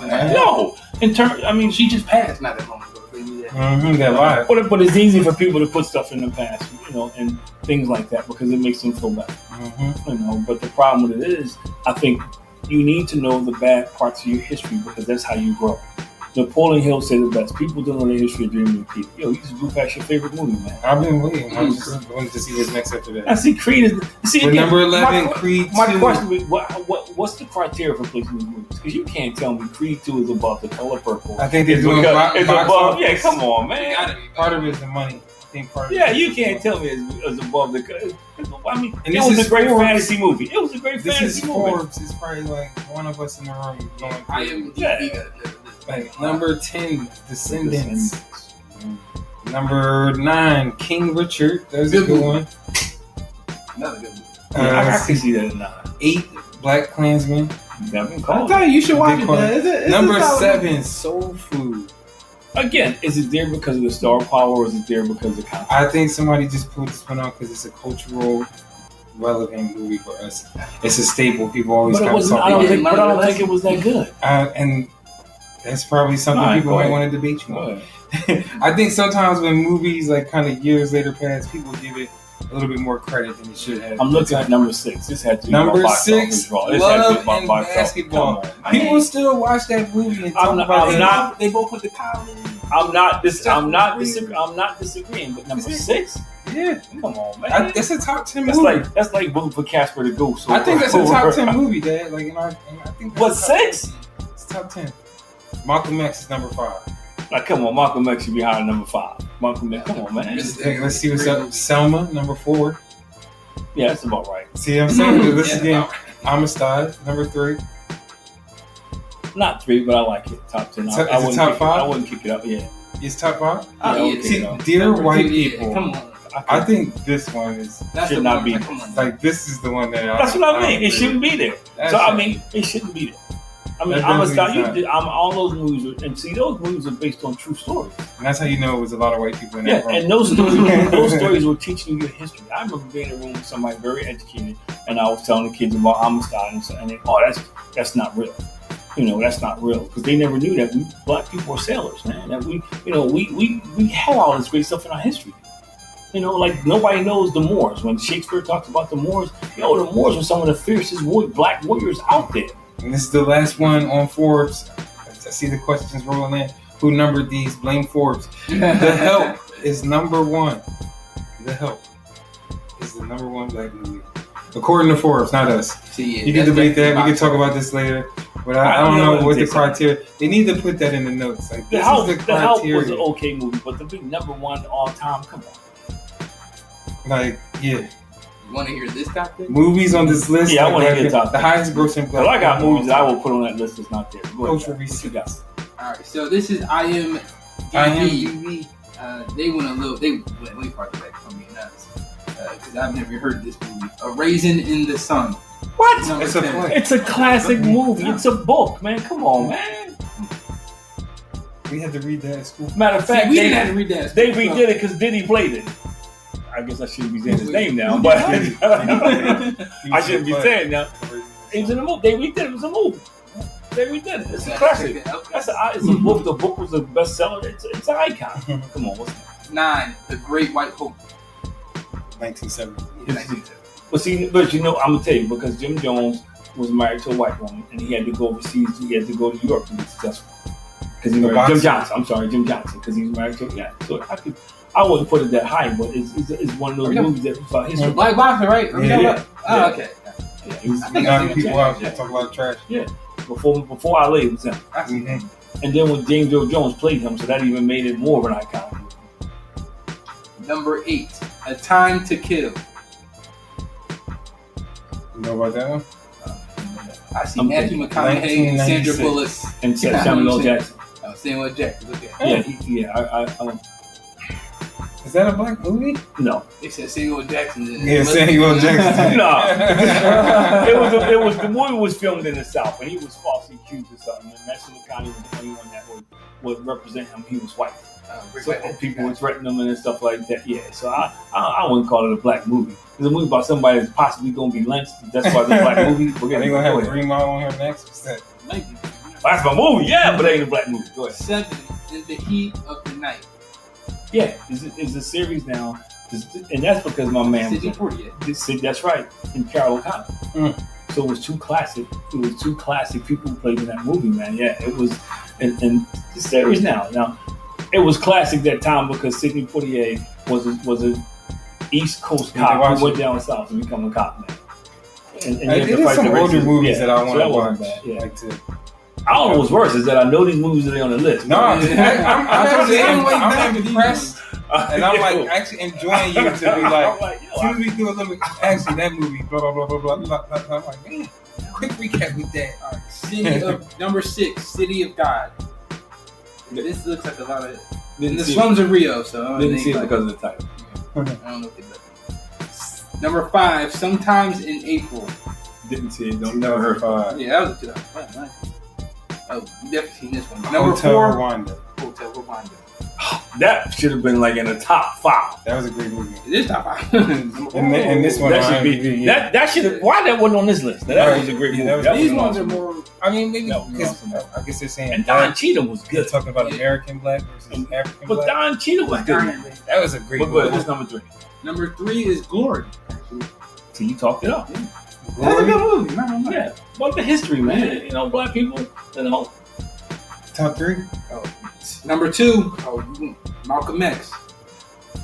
she just passed not that long ago. But it's easy for people to put stuff in the past, and things like that because it makes them feel better. But the problem with it is, I think you need to know the bad parts of your history because that's how you grow. Napoleon Hill said it best. People don't know the history of Dream Repeat. You just blew past your favorite movie, man. I've been waiting. I just wanted to see what's next after that. I see Creed is. Again, number 11, Creed 2. My question is, what's the criteria for placing these movies? Because you can't tell me Creed 2 is above The Color Purple. I think they're doing it's above. Yeah, come on, man. Part of it is the money. think part of Yeah, you can't tell me it's above the. I mean, And it this was is a great Forbes. fantasy movie. It was a great This fantasy is movie. Forbes. It's probably like one of us in the room going I through. am Yeah. Like number 10, Descendants. Number 9, King Richard. That was a good one. Another good movie. I can see that in 9. 8, Black Klansman. That been I called. tell you should watch it. Big Man. It's Number a solid 7, movie. Soul Food. Again, is it there because of the star power, or is it there because of content? I think somebody just pulled this one out because it's a cultural relevant movie for us. It's a staple. People always But it kind of wasn't. talk I don't about. think. But I don't think it was that good. And that's probably something All right, people go might ahead. want to debate you Go on. ahead. I think sometimes when movies like kind of years later pass, people give it a little bit more credit than it should have. I'm looking at number 6. This had to be Number my box 6, office draw. This had to Love be my and box office. Basketball. Come on, People man. still watch that movie and talk I'm about it. not- They both went to college. I'm not disagreeing. But number 6. Yeah, Come on, man. that's a top 10 That's movie. like voting for Casper the Ghost. I think that's a top 10 movie, Dad. Like, I think that's What, a top 10. 6? It's top 10. Malcolm X is number 5. Like, come on, Malcolm X should be higher than number 5. Malcolm X, come on, man. Let's see what's up. Selma, number 4. Yeah, that's about right. See what I'm saying? This Yeah, again. Amistad, number 3. Not 3, but I like it. Top 10. Is it I wouldn't top kick it- 5? I wouldn't kick it up. Yeah. It's top 5. Yeah, yeah, okay, See, no. Dear Number White 2, yeah, People. Come on. I think this one is That's Should the not one. be. Like, come on. like this is the one that That's what I mean. It shouldn't be there. That's So, I right. mean, it shouldn't be there. I mean, That I'm definitely all those movies, and see, those movies are based on true stories. And that's how you know it was a lot of white people in Yeah, that room. and those stories were teaching you your history. I remember being in a room with somebody very educated, and I was telling the kids about Amistad, and they, that's not real. That's not real, because they never knew that we black people were sailors, man. That we had all this great stuff in our history. Like nobody knows the Moors. When Shakespeare talks about the Moors, the Moors were some of the fiercest black warriors out there. And this is the last one on Forbes. I see the questions rolling in. Who numbered these? Blame Forbes. The Help is number 1. The Help is the number 1 black movie. According to Forbes, not us. See, yeah, You can that's debate that. We definitely can talk about this later. But I don't know what the criteria. They need to put that in the notes. Like, The this Help, is the the Help was criteria. an okay movie, but to be number 1 all time, come on. Like, yeah. You want to hear this topic? Movies on this list. Yeah, I like, wanna like, hear top the 10. highest grossing black. Well, I got film movies that I of all will put on that list that's not there. Go ahead, Cultural Jack. What reset. you got? All right, so this is IMDb. IMDb. They went way farther back from me, because I've never heard of this movie. A Raisin in the Sun. What? Number It's a 10. play. It's a classic movie. It's a book, man. Come on, man. We had to read that at school. Matter of fact, See, we didn't have to read that. they redid it because Diddy played it. I guess I shouldn't be saying his name now, but I shouldn't be saying now. It was in a movie. They redid it. It was a movie. They redid it. It's a classic. It's a book. The book was a bestseller. It's an icon. Come on, what's that? 9. The Great White Hope. 1970. But I'm gonna tell you, because Jim Jones was married to a white woman, and he had to go overseas. He had to go to New York to be successful. Because he married Jim Johnson. I'm sorry, Jim Johnson, because he's married to So I wouldn't put it that high, but it's one of those movies that about history. Black Boxer, right? Yeah. Oh, okay. Yeah, he's- I think Knocking people out. Yeah. Talk about trash. Before I lay it was him. Mm-hmm. And then when James Earl Jones played him, so that even made it more of an icon. Number 8. A Time to Kill. You know about that one? I see I'm Matthew McConaughey and Sandra 1996. Bullock. And Samuel L. Jackson. Samuel Jackson. Okay. I Is that a black movie? no. They said Samuel Jackson. Yeah, Samuel Jackson. No. It was the movie was filmed in the South, and he was falsely accused of something. And Matthew McConaughey was the only one that would represent him. He was white, so people would threaten him and stuff like that. Yeah, so I wouldn't call it a black movie. It's a movie about somebody that's possibly going to be lynched. That's why it's a black movie. Are they gonna have Green Mile on her next? What's that? Maybe. That's my movie, yeah, but it ain't a black movie. Go ahead. 7. In the Heat of the Night. Yeah, it's a series now, and that's because my man was Sidney Poitier. that's right, and Carol O'Connor. So it was two classic. It was two classic people who played in that movie, man. Yeah, it was, and the series now it was classic that time because Sidney Poitier was a East Coast cop who went down south to become a cop, man. And It is some older movies that I want to watch. Yeah. Like to I don't know what's worse is that I know these movies are on the list. No, I'm I'm impressed. And I'm like actually enjoying you to be like, as soon as we do a little bit, actually that movie, blah, blah, blah, blah, blah, blah, blah. I'm like, man, quick recap with that. All right, City of number 6, City of God. This looks like a lot of in the slums of Rio, so Didn't see it because of the title. I don't know if they better. Number 5, Sometimes in April. Didn't see it. Never heard 5. Yeah, that was a 2005. Oh, you definitely seen this one. Number Hotel 4, Rwanda. Hotel Rwanda. That should have been like in the top 5. That was a great movie. It is top 5. And this one, that should be. IMDb, yeah. That should have. Why that wasn't on this list? That was a great movie. These ones are more. I mean, maybe No, because I guess they're saying And Don Cheadle was they're good. talking about American black versus African But black. Don Cheadle was good. That was a great But movie. what's number 3? Number 3 is Glory. So you talked it up. That's a good movie. No. Yeah. But the history, man. You know, black people. You know. Top 3? Number 2, Malcolm X.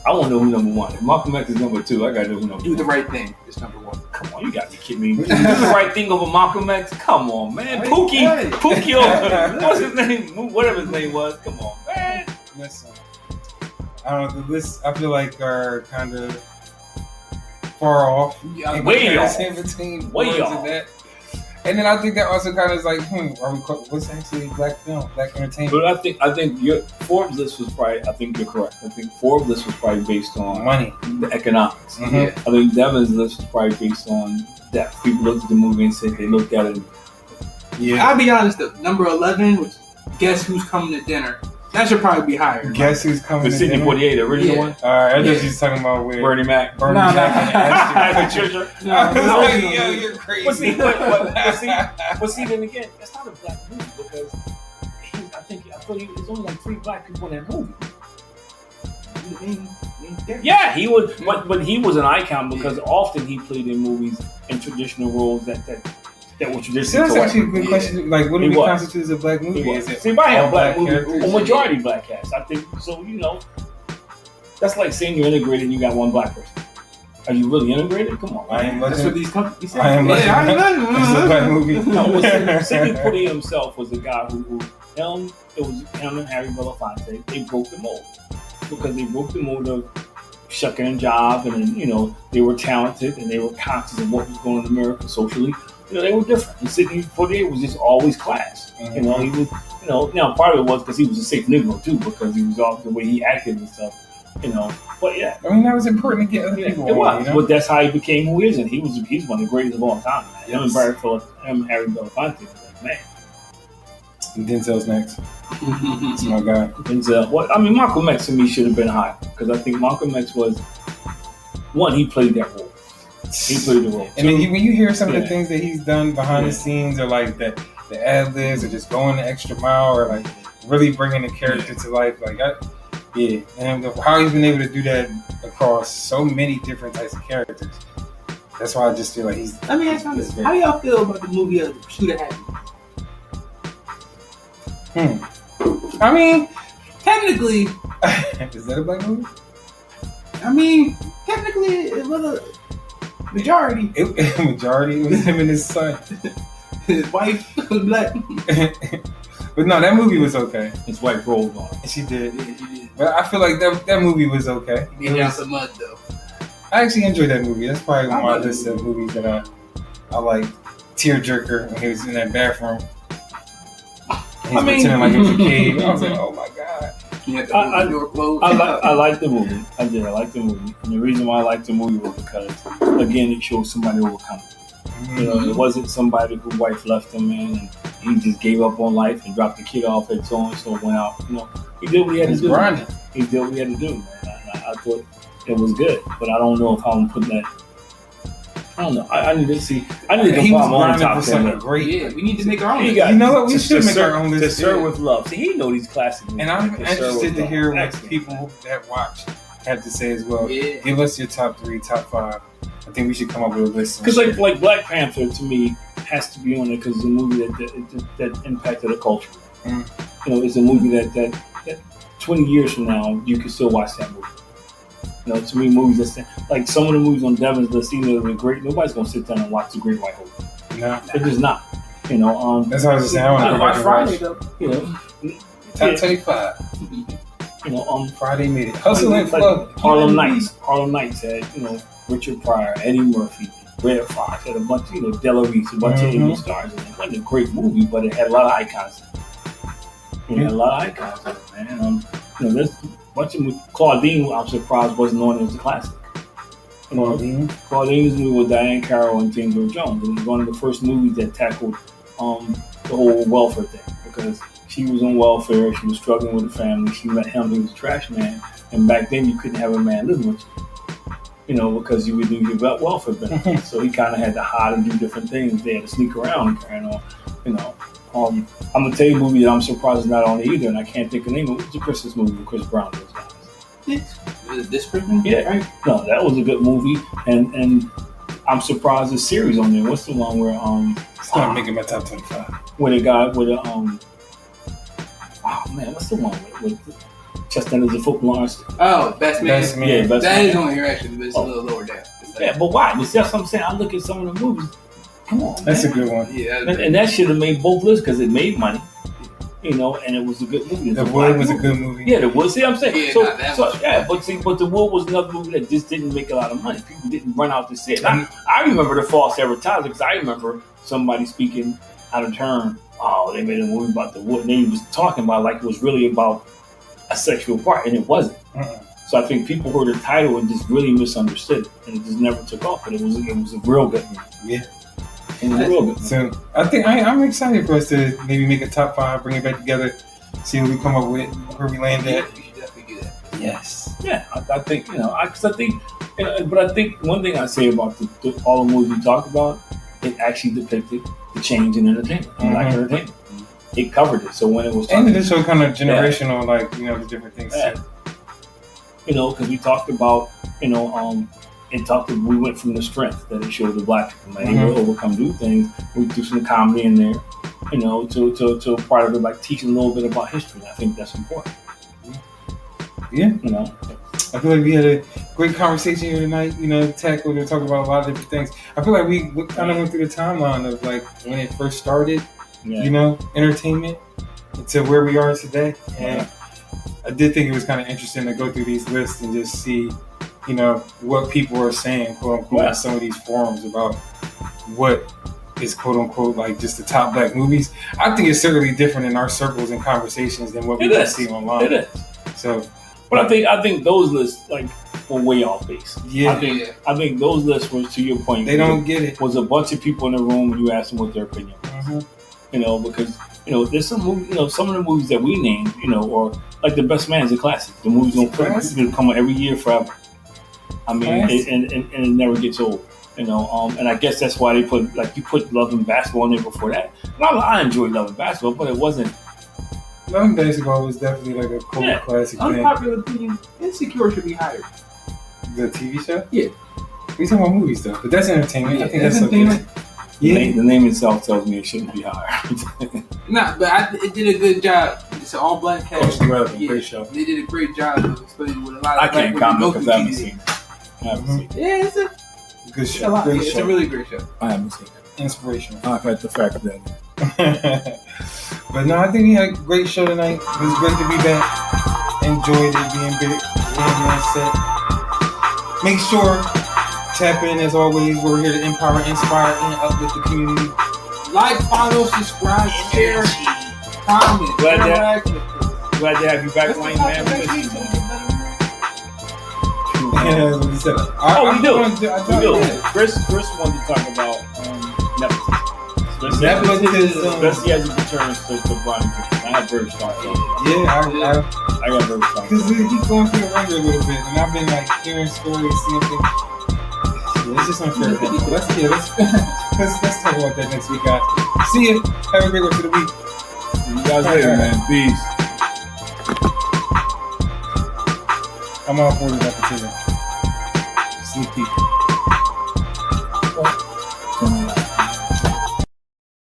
I want to know who number 1. If Malcolm X is number 2, I got to know who number 1. Do the Right Thing. It's number 1. Come on, you got to be kidding me. Do the right thing over Malcolm X? Come on, man. Pookie. Hey. Pookie over. What's his name? Whatever his name was. Come on, man. Listen, I don't know. The lists I feel like are kind of far off. Yeah, Way off. Between Way words off. and that. And then I think that also kind of is like, are we? What's actually black film, black entertainment? But I think your Forbes list was probably. I think you're correct. I think Forbes list was probably based on Money. the economics. Mm-hmm. Yeah. I think Devin's list was probably based on that. People looked at the movie and said they looked at it. Yeah. I'll be honest though. Number 11, which Guess Who's Coming to Dinner. That should probably be higher. Guess who's coming? The to Sidney dinner? Poitier, the original Yeah. one. Alright, I Yeah. just talking about with Bernie Mac. Bernie No, Mac and Ashton Patricia. No, I was no, like, no, yo, no. you're crazy. But see, then again, that's not a black movie because I thought there's only like 3 black people in that movie. Yeah, he was, but he was an icon because often he played in movies in traditional roles that were traditional. See, that's actually a good question. Like, what do He we was. constitute as a black movie? Is it See, if I have all black movie, characters? a majority black cast, I think so. You know, that's like saying you're integrated and you got one black person. Are you really integrated? Come on, I man. am That's what legend. these companies say. I am legend. Yeah, It's a black movie. No, well, Sidney Poitier himself was the guy who it was him and Harry Belafonte. They broke the mold because they broke the mold of shucking a job, and then, you know, they were talented and they were conscious of what was going on in America socially. You know, they were different. And Sidney Poitier was just always class. Mm-hmm. You know, he was, you know, now part of it was because he was a safe Negro too, because he was off the way he acted and stuff. You know, but yeah. I mean, that was important to get other people It on, was, you know? but that's how he became who he is, and he's one of the greatest of all time, man. Him and Barry Phillips, him and Harry Belafonte, like, man. And Denzel's next. That's my guy. And Malcolm X to me should have been high because I think Malcolm X was one. He played that role. He played the role. And then when you hear some of the Yeah. things that he's done behind the scenes, or like the ad libs, or just going the extra mile, or like really bringing the character to life, like and how he's been able to do that across so many different types of characters. That's why I just feel like he's. Let me ask you this: how do y'all feel about the movie The Pursuit of Happiness? I mean, Technically, is that a black movie? technically, it was a majority. Majority, it was him and his son. His wife was black. But no, that movie was okay. His wife rolled on. She did. Yeah, she did. But I feel like that movie was okay. Get down some mud though. I actually enjoyed that movie. That's probably on my love list that of movies that I like. Tearjerker when he was in that bathroom. He's pretending like it was a cave. I was like, oh my god. You had to door closed. I like the movie. I did. I like the movie, and the reason why I liked the movie was because, again, it showed somebody overcoming. You know, it wasn't somebody whose wife left him, man, and he just gave up on life and dropped the kid off at so and so went out. You know, he did what he had to do. Grinding. He did what he had to do, man. I thought it was good, but I don't know if I'm putting that. I don't know. I need to see. I need to He was find my own grinding top for something 10. great. Yeah, we need to make our own. He got- You know what? We to- should to make serve- our own To list. serve with love. See, he know these classic movies. And I'm To Serve interested with to Love. hear what Excellent. people that watch have to say as well. Yeah. Give us your top 3, top 5. I think we should come up with a list. Because like Black Panther to me has to be on it because it's a movie that impacted the culture. Mm. You know, it's a movie that 20 years from now you can still watch that movie. You know, to me, movies that like some of the movies on Devin's list, even though they're great, nobody's gonna sit down and watch The Great White Hope. No. They're just not. You know, that's what I was saying. I want to go back and Friday watch. though. you know, Top 25. you know, Friday made it. Hustle and Flow. Harlem Nights. Harlem Nights had, you know, Richard Pryor, Eddie Murphy, Red Fox, had a bunch, you know, Della Reese, a bunch of English stars. And it wasn't a great movie, but it had a lot of icons. It had a lot of icons in it, man. You know, there's a bunch of Claudine. I'm surprised wasn't known as a classic. You know, Claudine's movie with Diane Carroll and James Earl Jones. It was one of the first movies that tackled the whole welfare thing, because she was on welfare, she was struggling with the family, she met him, he was a trash man, and back then you couldn't have a man living with you know, because you would do your welfare benefits. So he kind of had to hide and do different things. They had to sneak around and carry on, you know. I'm gonna tell you a movie that I'm surprised is not on it either, and I can't think of the name of it. It's a Christmas movie with Chris Brown. This Christmas? Yeah, right. No, that was a good movie, and I'm surprised the series on there. What's the one where It's not making my top 25. where the guy with a oh man, what's the one with Chestnut as a football artist? Oh, Best Man. Best Man. Yeah, Best That Man. is on here actually, but it's a little lower down. Yeah, but why? That's what I'm saying. I look at some of the movies. Come on, That's man. a good one. Yeah, And that should have made both lists because it made money, you know, and it was a good movie. The Wood was a good movie. Yeah, The Wood. See what I'm saying? Yeah, not that much. But The Wood was another movie that just didn't make a lot of money. People didn't run out to see it. I remember the false advertising because I remember somebody speaking out of turn. Oh, they made a movie about The Wood, and they was talking about like it was really about a sexual part, and it wasn't. So I think people heard the title and just really misunderstood it, and it just never took off. But it was a real good movie. Yeah. It was a real good movie. So I think I'm excited for us to maybe make a top 5, bring it back together, see what we come up with, where we land yeah, at. you should definitely do that. Yes. Yeah, I think, you know, but I think one thing I say about all the movies we talked about, it actually depicted the change in entertainment, black entertainment. It covered it. So when it was And it just showed kind of generational, like, you know, the different things. Yeah. You know, because we talked about, you know, we went from the strength that it showed the black people, man, they would overcome, do things. We threw some comedy in there, you know, to a part of it, like teaching a little bit about history. And I think that's important. Yeah. You know, I feel like we had a great conversation here tonight, you know, tackled and talked about a lot of different things. I feel like we kind of went through the timeline of like when it first started, you know, entertainment, to where we are today. And I did think it was kind of interesting to go through these lists and just see, you know, what people are saying, quote unquote, on some of these forums about what is, quote unquote, like just the top black movies. I think it's certainly different in our circles and conversations than what we can see online. It is. So, but I think those lists like were way off base. Yeah. I think those lists were, to your point, they don't get it. Was a bunch of people in the room and you asked them what their opinion was. You know, because you know, there's some movies, you know, some of the movies that we named, you know, or like The Best Man is a classic. The movie's gonna come out every year forever. I mean, and it never gets old. You know, and I guess that's why they put Love and Basketball in there before that. I enjoyed Love and Basketball, but it wasn't. Love and Basketball was definitely like a cult classic thing. Unpopular opinion, Insecure should be higher. The TV show? Yeah. We talking about movies though, but that's entertainment. Yeah, I think that's entertainment. Okay. Yeah. The name itself tells me it shouldn't be higher. Nah, but it did a good job. It's an all black cast. Great show. They did a great job of explaining what a lot of I can't black comment women because I go haven't through seen TV. it. I haven't seen it. Yeah, it's a Good It's a show. lot. Great It's show. a really great show. I haven't seen it. Inspirational. I've had the fact that. But no, I think we had a great show tonight. It was great to be back. Enjoyed it being big on set. Make sure tap in as always. We're here to empower, inspire, and uplift the community. Like, follow, subscribe, share, comment. Glad interact with us. Glad to have you back, What's the Wayne, man. topic next week? Yeah, that's what he said. We do. Yeah. Chris wanted to talk about nepotism. Nepotism. Especially as it returns to Bronny. I have very strong feelings. Yeah, I got very strong because feelings. he's going through the ringer a little bit, and I've been like hearing stories, seeing things. Yeah, it's just unfair. Let's talk about that next week, guys. See you. Have a great rest of the week. See you guys later, man. Peace. I'm all for the nepotism. Sneak peek.